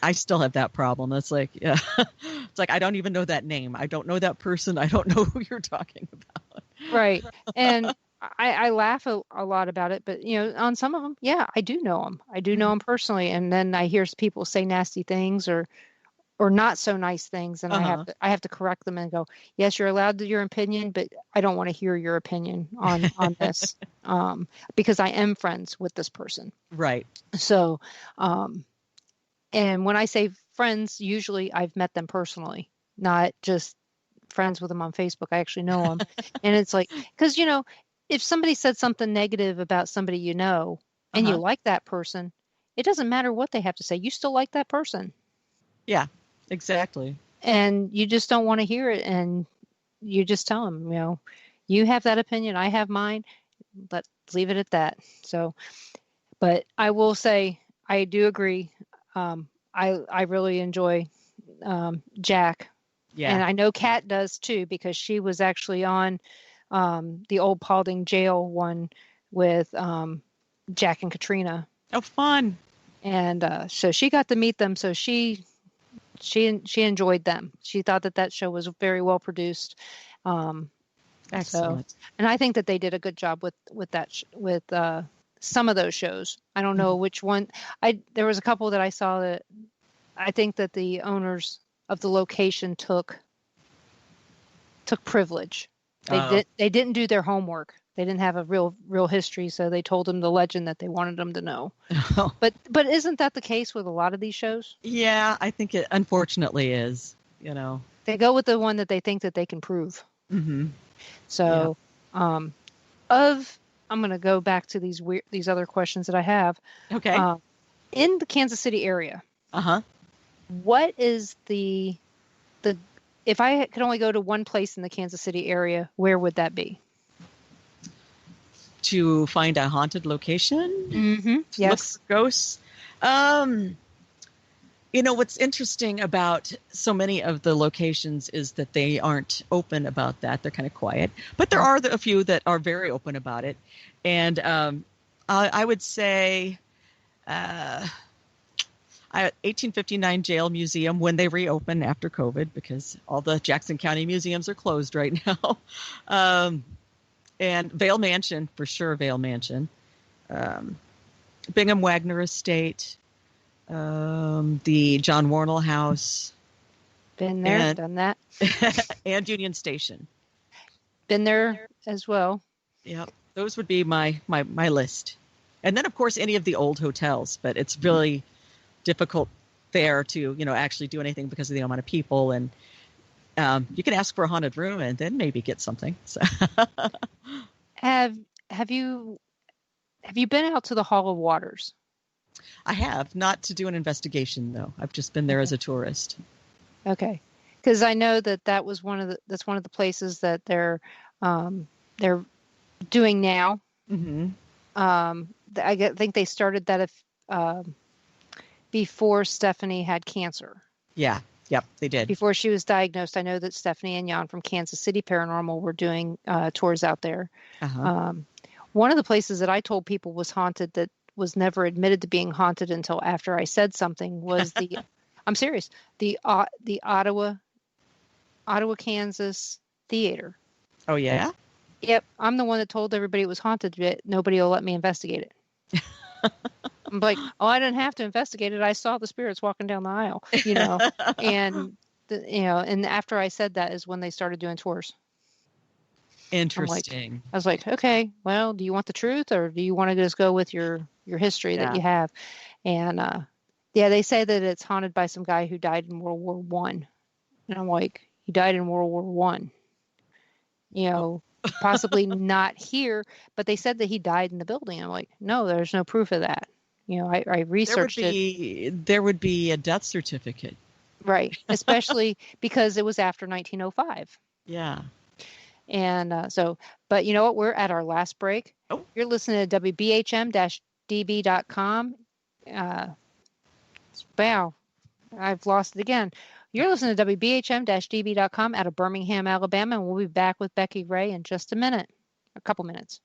I still have that problem. It's like, yeah, it's like I don't even know that name. I don't know that person. I don't know who you're talking about. Right, and I laugh a lot about it, but on some of them, yeah, I do know them. I do know them personally, and then I hear people say nasty things or not so nice things, and I have to correct them and go, yes, you're allowed your opinion, but I don't want to hear your opinion on this, because I am friends with this person. Right. So, and when I say friends, usually I've met them personally, not just friends with them on Facebook. I actually know them, and it's like, because if somebody said something negative about somebody and you like that person, it doesn't matter what they have to say. You still like that person. Yeah, exactly. And you just don't want to hear it. And you just tell them, you have that opinion. I have mine. Let's leave it at that. So, But I will say, I do agree. I really enjoy Jack. Yeah. And I know Kat does too, because she was actually on the old Paulding jail one with Jack and Katrina. Oh, fun. And So she got to meet them. So she enjoyed them. She thought that show was very well produced. Excellent. And I think that they did a good job with some of those shows. I don't know which one. There was a couple that I saw that I think that the owners of the location took privilege. They didn't do their homework. They didn't have a real history, so they told them the legend that they wanted them to know. But isn't that the case with a lot of these shows? Yeah, I think it unfortunately is. They go with the one that they think that they can prove. Mm-hmm. So, I'm going to go back to these other questions that I have. Okay. In the Kansas City area. What is the if I could only go to one place in the Kansas City area, where would that be? To find a haunted location? Mm-hmm. Yes. Look for ghosts. What's interesting about so many of the locations is that they aren't open about that. They're kind of quiet. But there are a few that are very open about it. And I would say 1859 Jail Museum, when they reopen after COVID, because all the Jackson County museums are closed right now. And Vail Mansion, for sure, Vail Mansion. Bingham Wagner Estate. The John Warnell House. Been there, done that. And Union Station. Been there as well. Yep. Those would be my list. And then, of course, any of the old hotels. But it's really difficult there to, actually do anything because of the amount of people. And you can ask for a haunted room and then maybe get something. So. Have you been out to the Hall of Waters? I have, not to do an investigation though. I've just been there as a tourist. Okay, because I know that's one of the places that they're doing now. Mm-hmm. I think they started that before Stephanie had cancer. Yeah. Yep, they did. Before she was diagnosed, I know that Stephanie and Jan from Kansas City Paranormal were doing tours out there. One of the places that I told people was haunted that was never admitted to being haunted until after I said something was I'm serious, the Ottawa, Kansas Theater. Oh, yeah? Yep. I'm the one that told everybody it was haunted, but nobody will let me investigate it. I'm like, I didn't have to investigate it. I saw the spirits walking down the aisle, and and after I said that is when they started doing tours. Interesting. I was like, okay, well, do you want the truth or do you want to just go with your history that you have? And they say that it's haunted by some guy who died in World War I. And I'm like, he died in World War I. Possibly not here, but they said that he died in the building. I'm like, no, there's no proof of that. I researched it. There would be a death certificate. Right. Especially because it was after 1905. Yeah. And but you know what? We're at our last break. Oh. You're listening to WBHM-DB.com. Wow. I've lost it again. You're listening to WBHM-DB.com out of Birmingham, Alabama, and we'll be back with Becky Ray in just a couple minutes.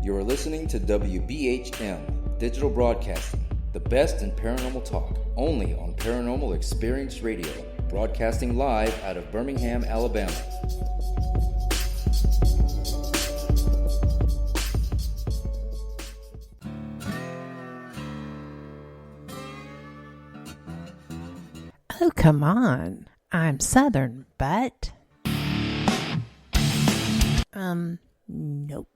You're listening to WBHM Digital Broadcasting, the best in paranormal talk, only on Paranormal Experience Radio, broadcasting live out of Birmingham, Alabama. Oh, come on. I'm Southern, but... Nope.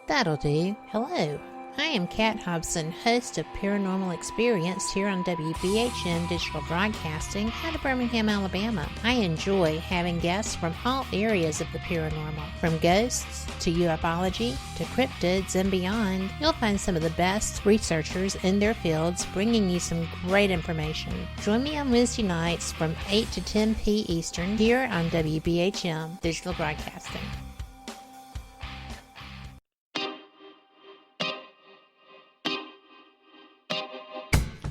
That'll do. Hello. I am Kat Hobson, host of Paranormal Experience here on WBHM Digital Broadcasting out of Birmingham, Alabama. I enjoy having guests from all areas of the paranormal, from ghosts to ufology to cryptids and beyond. You'll find some of the best researchers in their fields bringing you some great information. Join me on Wednesday nights from 8 to 10 p. Eastern here on WBHM Digital Broadcasting.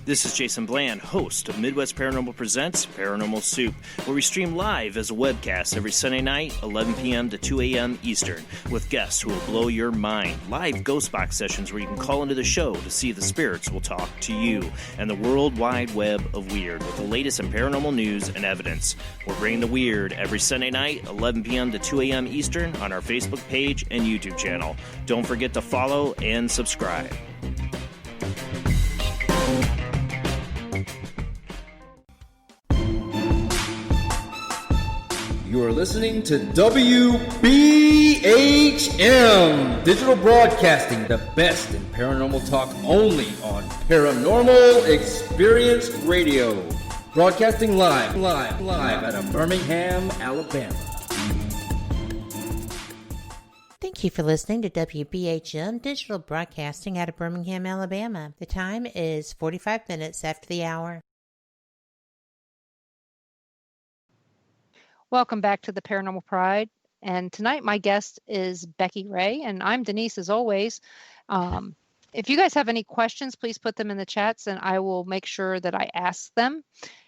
This is Jason Bland, host of Midwest Paranormal Presents Paranormal Soup, where we stream live as a webcast every Sunday night, 11 p.m. to 2 a.m. Eastern, with guests who will blow your mind. Live ghost box sessions where you can call into the show to see if the spirits will talk to you, and the world wide web of weird with the latest in paranormal news and evidence. We're bringing the weird every Sunday night, 11 p.m. to 2 a.m. Eastern on our Facebook page and YouTube channel. Don't forget to follow and subscribe. You are listening to WBHM Digital Broadcasting, the best in paranormal talk only on Paranormal Experience Radio. Broadcasting live out of Birmingham, Alabama. Thank you for listening to WBHM Digital Broadcasting out of Birmingham, Alabama. The time is 45 minutes after the hour. Welcome back to the Paranormal Pride. And tonight my guest is Becky Ray, and I'm Denise as always. If you guys have any questions, please put them in the chats and I will make sure that I ask them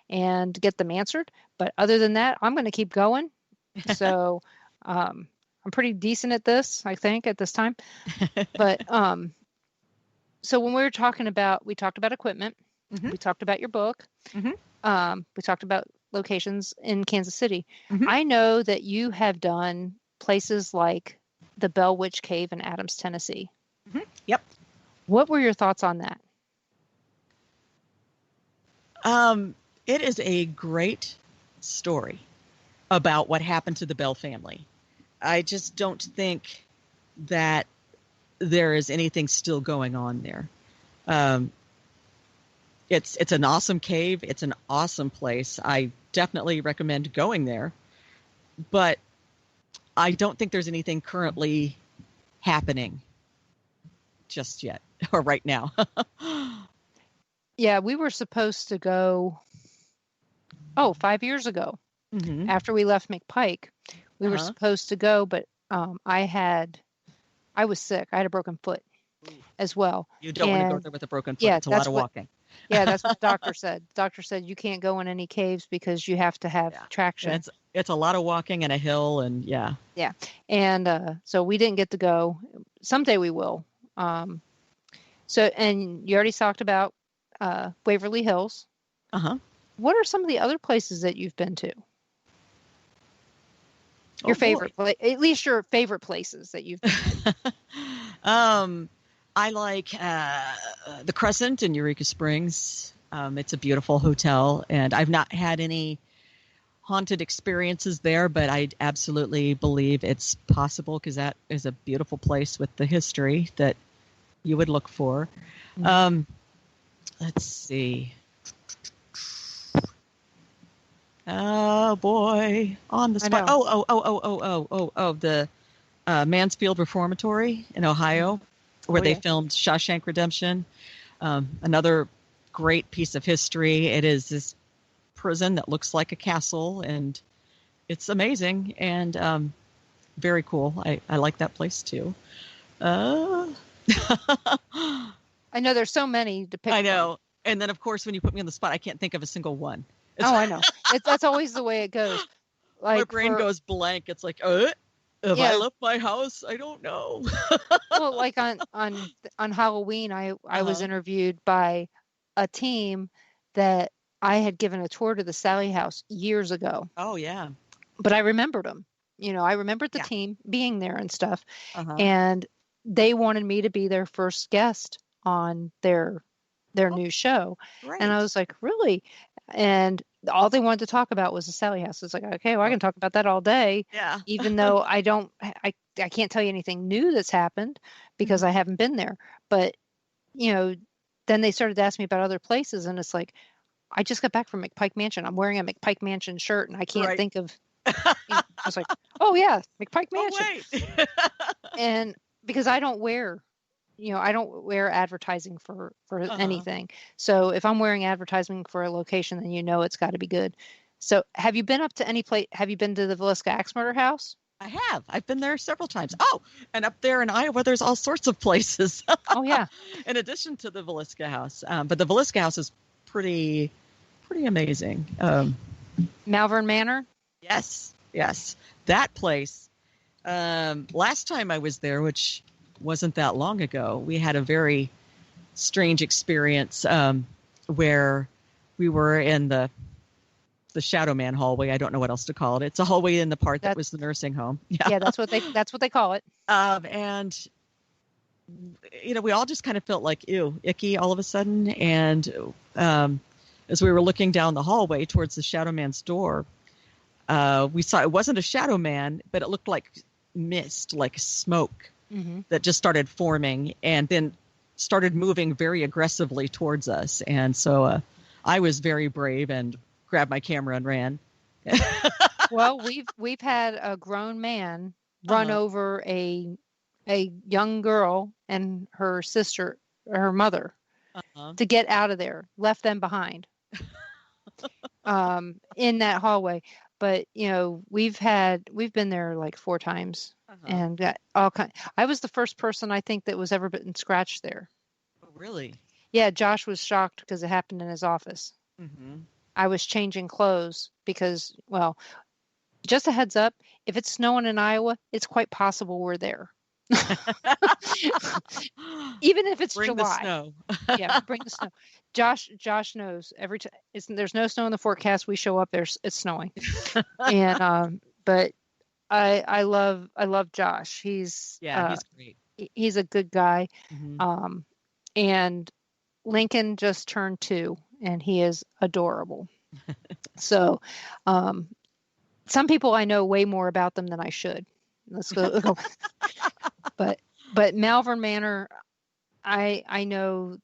and get them answered. But other than that, I'm going to keep going. So I'm pretty decent at this, I think, at this time. But so when we talked about equipment, we talked about your book, we talked about locations in Kansas City. I know that you have done places like the Bell Witch Cave in Adams, Tennessee. Yep. What were your thoughts on that? It is a great story about what happened to the Bell family. I just don't think that there is anything still going on there. It's an awesome cave. It's an awesome place. I definitely recommend going there, but I don't think there's anything currently happening just yet or right now. Yeah, we were supposed to go 5 years ago after we left McPike. We were supposed to go, but I was sick. I had a broken foot as well. You don't want to go there with a broken foot. It's a lot of walking. Yeah, that's what the doctor said. The doctor said you can't go in any caves because you have to have traction. It's a lot of walking and a hill, and yeah. And so we didn't get to go. Someday we will. And you already talked about Waverly Hills. What are some of the other places that you've been to? Your favorite, at least your favorite places that you've been to. I like the Crescent in Eureka Springs. It's a beautiful hotel, and I've not had any haunted experiences there, but I absolutely believe it's possible because that is a beautiful place with the history that you would look for. Let's see. Oh boy, on the spot. The Mansfield Reformatory in Ohio, where they filmed Shawshank Redemption. Another great piece of history. It is this prison that looks like a castle, and it's amazing and very cool. I like that place too. I know there's so many to pick. I know. And then, of course, when you put me on the spot, I can't think of a single one. I know. That's always the way it goes. Like my brain goes blank. It's like, have I left my house? I don't know. Well, like on Halloween, I was interviewed by a team that I had given a tour to the Sally House years ago. Oh, yeah. But I remembered them. I remembered the team being there and stuff. And they wanted me to be their first guest on their new show. Right. And I was like, really? And all they wanted to talk about was the Sally House. It's like, okay, well, I can talk about that all day. Yeah. Even though I can't tell you anything new that's happened because I haven't been there. But, then they started to ask me about other places. And it's like, I just got back from McPike Mansion. I'm wearing a McPike Mansion shirt and I can't think of, I was like, oh yeah, McPike Mansion. And because I don't wear advertising for anything. So if I'm wearing advertising for a location, then it's got to be good. So have you been up to any place? Have you been to the Villisca Axe Murder House? I have. I've been there several times. Oh, and up there in Iowa, there's all sorts of places. Oh, yeah. In addition to the Villisca House. But the Villisca House is pretty amazing. Malvern Manor? Yes. That place. Last time I was there, which wasn't that long ago, we had a very strange experience where we were in the Shadow Man hallway. I don't know what else to call it. It's a hallway in the part that was the nursing home. Yeah, that's what they call it. And we all just kind of felt like icky all of a sudden. And as we were looking down the hallway towards the Shadow Man's door, we saw it wasn't a Shadow Man, but it looked like mist, like smoke that just started forming and then started moving very aggressively towards us. And so I was very brave and grabbed my camera and ran. Well, we've had a grown man run over a young girl and her sister, her mother, to get out of there, left them behind in that hallway. But we've been there like 4 times and got all kind. I was the first person I think that was ever been scratched there. Oh, really? Yeah, Josh was shocked because it happened in his office. I was changing clothes because, well, just a heads up, if it's snowing in Iowa, it's quite possible we're there. Even if it's bring July. The snow. Yeah, bring the snow. Josh knows every time there's no snow in the forecast, we show up it's snowing. And but I love Josh. He's great. He's a good guy. And Lincoln just turned 2 and he is adorable. So some people I know way more about them than I should. Let's go. But Malvern Manor, I know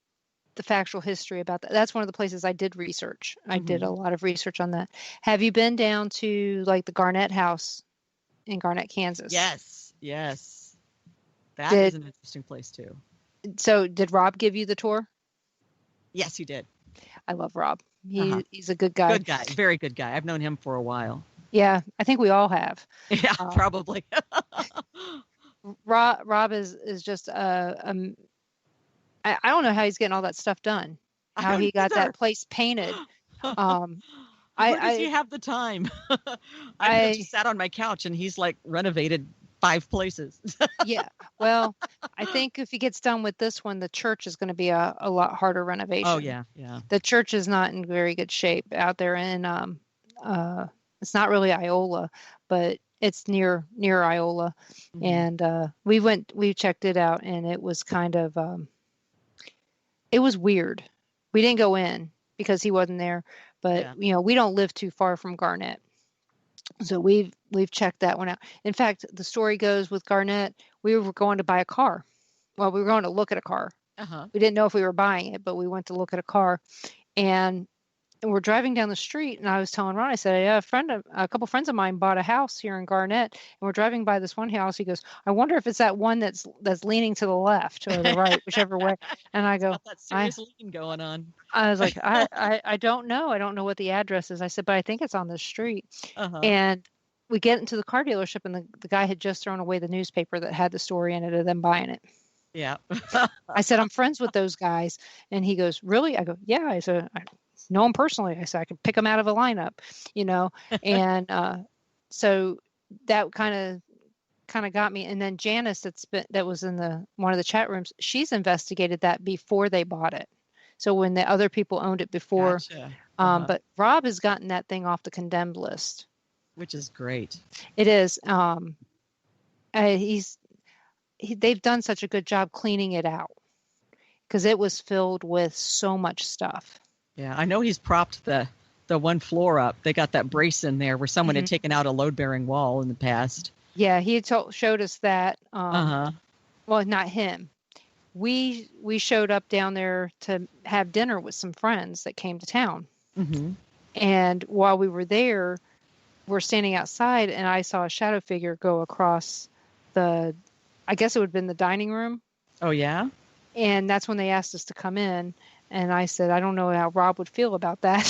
the factual history about that. That's one of the places I did research. I did a lot of research on that. Have you been down to like the Garnett House in Garnett, Kansas? Yes. That is an interesting place too. So did Rob give you the tour? Yes, he did. I love Rob. He's a good guy. Good guy. Very good guy. I've known him for a while. Yeah, I think we all have. Yeah, probably. Rob is just I don't know how he's getting all that stuff done. How he got that place painted. Where does he have the time? I just sat on my couch and he's like renovated 5 places. Yeah. Well, I think if he gets done with this one, the church is going to be a lot harder renovation. Oh yeah. The church is not in very good shape out there in it's not really Iola, but it's near Iola. And we checked it out and it was kind of it was weird. We didn't go in because he wasn't there, but we don't live too far from Garnett. So we've checked that one out. In fact, the story goes with Garnett, we were going to buy a car. Well, we were going to look at a car. We didn't know if we were buying it, but we went to look at a car, and we're driving down the street. And I was telling Ron, I said, "Yeah, a couple friends of mine bought a house here in Garnett, and we're driving by this one house." He goes, "I wonder if it's that one that's leaning to the left or the right, whichever way." And I go, "That serious lean going on." I was like, I don't know. I don't know what the address is. I said, but I think it's on this street. And we get into the car dealership, and the guy had just thrown away the newspaper that had the story in it of them buying it. Yeah. I said, I'm friends with those guys. And he goes, really? I go, yeah. I said, I know them personally. I said, I can pick them out of a lineup, And so that kind of got me. And then Janice, that was in one of the chat rooms, she's investigated that before they bought it. So when the other people owned it before, Gotcha. But Rob has gotten that thing off the condemned list. Which is great. It is. They've done such a good job cleaning it out because it was filled with so much stuff. Yeah, I know he's propped the one floor up. They got that brace in there where someone had taken out a load-bearing wall in the past. Yeah, he showed us that. Well, not him. We showed up down there to have dinner with some friends that came to town. And while we were there, we're standing outside, and I saw a shadow figure go across I guess it would have been the dining room. Oh, yeah? And that's when they asked us to come in. And I said, I don't know how Rob would feel about that.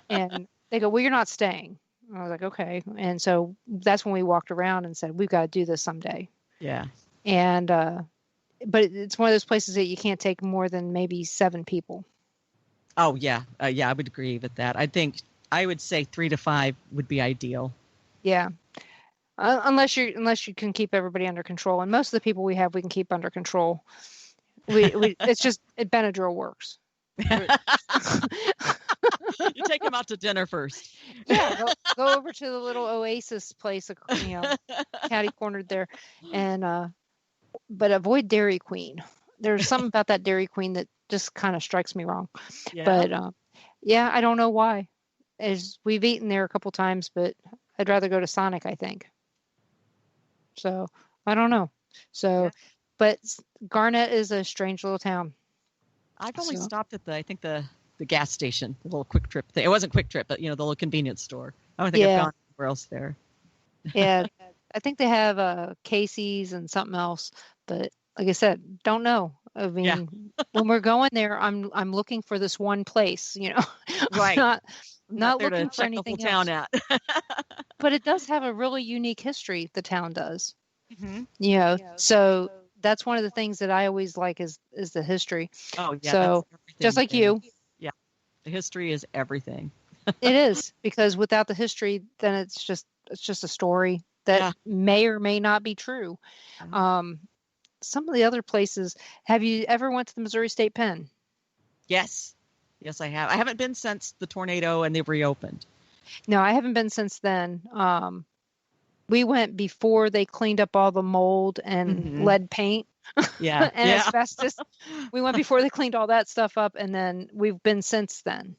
And they go, well, you're not staying. I was like, okay. And so that's when we walked around and said, we've got to do this someday. Yeah. And, but it's one of those places that you can't take more than maybe 7 people. Oh, yeah. I would agree with that. I would say 3 to 5 would be ideal. Yeah. Unless you can keep everybody under control. And most of the people we can keep under control. It's just Benadryl works. You take them out to dinner first. Yeah, go over to the little oasis place, catty cornered there, and but avoid Dairy Queen. There's something about that Dairy Queen that just kind of strikes me wrong. Yeah. But yeah, I don't know why. As we've eaten there a couple times, but I'd rather go to Sonic, I think. So I don't know. So, yeah. But Garnett is a strange little town. I've only stopped at the gas station, the little Quick Trip thing. It wasn't Quick Trip, but the little convenience store. I don't think I've gone anywhere else there. Yeah, I think they have Casey's and something else, but like I said, don't know. I mean, when we're going there, I'm looking for this one place, Right. not there looking to for check anything the whole town else. out. But it does have a really unique history. The town does. Mm-hmm. So that's one of the things that I always like is the history. Oh yeah. So just like you. Yeah. The history is everything. It is, because without the history, then it's just a story that may or may not be true. Some of the other places, have you ever went to the Missouri State Pen? Yes, I have. I haven't been since the tornado and they've reopened. No, I haven't been since then. We went before they cleaned up all the mold and lead paint. Yeah. And asbestos. We went before they cleaned all that stuff up, and then we've been since then.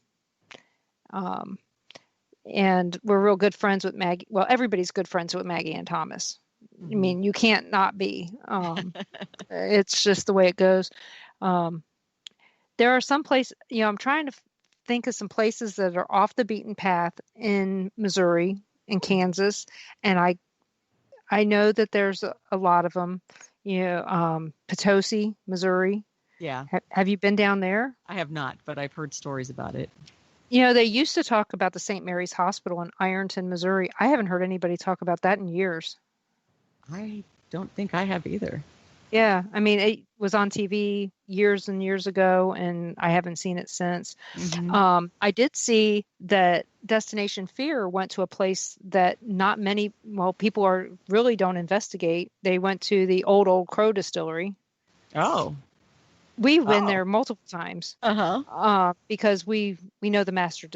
And we're real good friends with Maggie. Well, everybody's good friends with Maggie and Thomas. I mean, you can't not be. It's just the way it goes. There are some places, I'm trying to think of some places that are off the beaten path in Missouri and Kansas. And I know that there's a lot of them, Potosi, Missouri. Yeah. Have you been down there? I have not, but I've heard stories about it. They used to talk about the St. Mary's Hospital in Ironton, Missouri. I haven't heard anybody talk about that in years. I don't think I have either. Yeah. I mean, it was on TV years and years ago, and I haven't seen it since. I did see that Destination Fear went to a place that not many, people really don't investigate. They went to the Old Crow Distillery. Oh. We've been there multiple times. Because we know the master.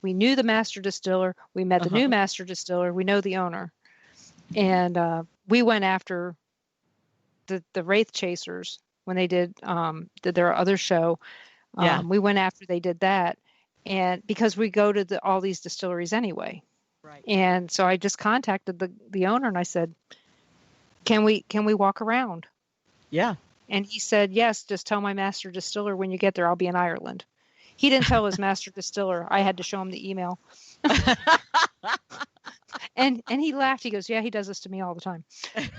We knew the master distiller. We met the new master distiller. We know the owner, and we went after the Wraith Chasers when they did their other show. We went after they did that, and because we go to all these distilleries anyway. Right. And so I just contacted the owner and I said, "Can we walk around?" Yeah. And he said, "Yes, just tell my master distiller when you get there, I'll be in Ireland." He didn't tell his master distiller. I had to show him the email. And he laughed. He goes, "Yeah, he does this to me all the time."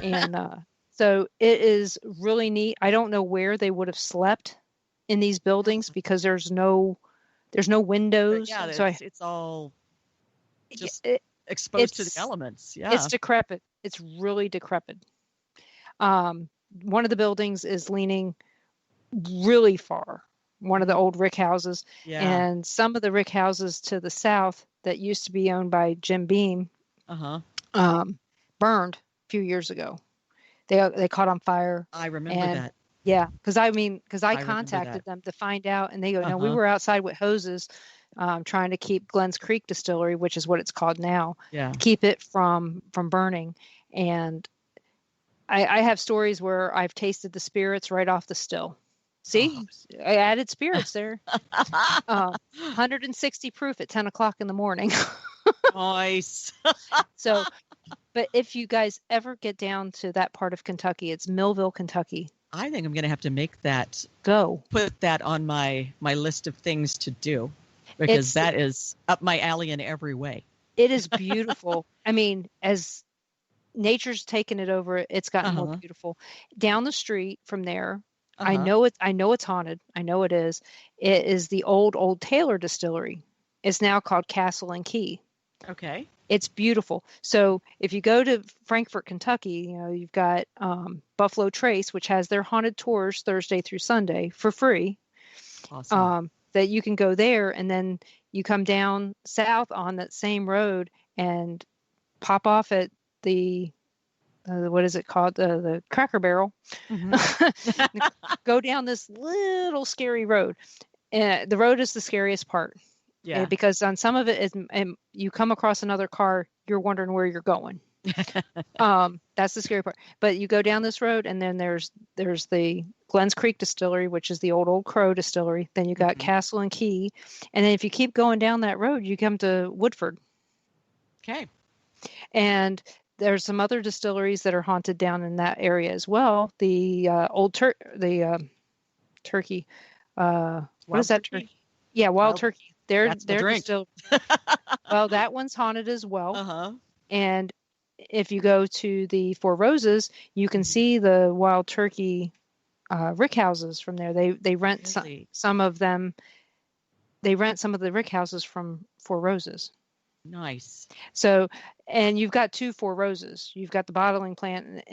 And so it is really neat. I don't know where they would have slept in these buildings because there's no windows. Yeah, so it's all just exposed to the elements. Yeah. It's decrepit. It's really decrepit. One of the buildings is leaning really far, one of the old rick houses. Yeah. And some of the rick houses to the south that used to be owned by Jim Beam burned a few years ago. They caught on fire. I remember that. Yeah, because I contacted them to find out, and they go, "No, we were outside with hoses trying to keep Glens Creek Distillery, which is what it's called now, keep it from burning." And I have stories where I've tasted the spirits right off the still. See, I added spirits there. 160 proof at 10 o'clock in the morning. Nice. So, but if you guys ever get down to that part of Kentucky, it's Millville, Kentucky. I think I'm going to have to make that. Go. Put that on my list of things to do, because that is up my alley in every way. It is beautiful. I mean, as nature's taken it over, it's gotten more beautiful. Down the street from there, I know it's haunted. I know it is. It is the old Taylor Distillery. It's now called Castle and Key. Okay. It's beautiful. So if you go to Frankfort, Kentucky, you've got Buffalo Trace, which has their haunted tours Thursday through Sunday for free. Awesome. that you can go there, and then you come down south on that same road and pop off at the what is it called? The Cracker Barrel. Mm-hmm. Go down this little scary road. The road is the scariest part. Yeah. Because on some of it, you come across another car, you're wondering where you're going. That's the scary part. But you go down this road, and then there's the Glens Creek Distillery, which is the old Crow Distillery. Then you got Castle and Key. And then if you keep going down that road, you come to Woodford. Okay. And there's some other distilleries that are haunted down in that area as well. The turkey. What is that turkey? Yeah, Wild Turkey. They're still. Well, that one's haunted as well. And if you go to the Four Roses, you can see the Wild Turkey rick houses from there. They rent some of them. They rent some of the rick houses from Four Roses. Nice. So, and you've got 2 Four Roses. You've got the bottling plant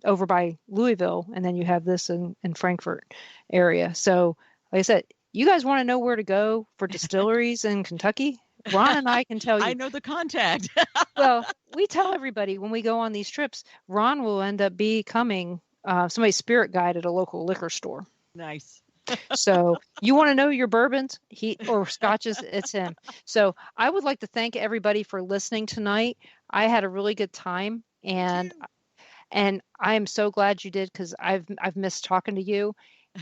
over by Louisville, and then you have this in Frankfort area. So, like I said, you guys want to know where to go for distilleries in Kentucky? Ron and I can tell you. I know the contact. Well, we tell everybody when we go on these trips, Ron will end up becoming somebody's spirit guide at a local liquor store. Nice. So you want to know your bourbons or scotches, it's him. So I would like to thank everybody for listening tonight. I had a really good time, and I am so glad you did, because I've missed talking to you.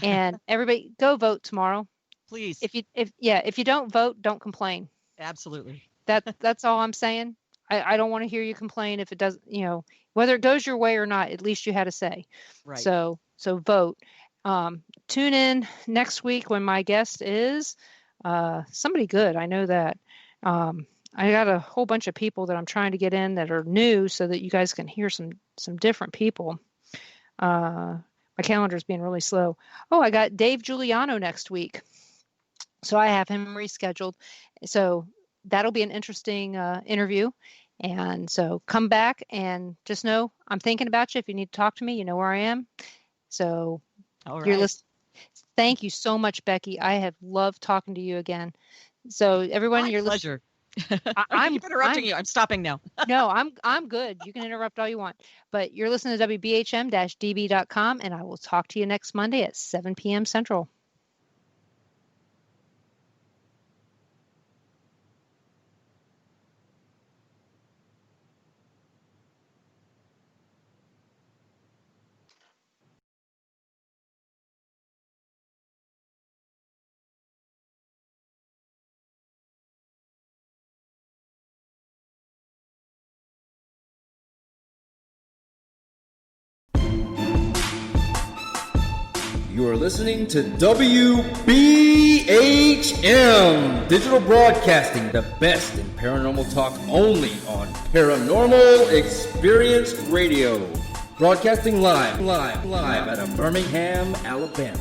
And everybody, go vote tomorrow, please. If you don't vote, don't complain. Absolutely. That's all I'm saying. I don't want to hear you complain if it doesn't, whether it goes your way or not, at least you had a say. Right. So vote. Tune in next week when my guest is somebody good. I know that. I got a whole bunch of people that I'm trying to get in that are new so that you guys can hear some different people. My calendar's being really slow. Oh, I got Dave Giuliano next week. So I have him rescheduled. So that'll be an interesting interview. And so come back and just know I'm thinking about you. If you need to talk to me, you know where I am. So you're listening. Thank you so much, Becky. I have loved talking to you again. So everyone, you're listening. Pleasure. I'm interrupting you. I'm stopping now. No, I'm good. You can interrupt all you want. But you're listening to WBHM-DB.com, and I will talk to you next Monday at 7 p.m. Central. You are listening to WBHM Digital Broadcasting, the best in paranormal talk, only on Paranormal Experience Radio. Broadcasting live out of Birmingham, Alabama.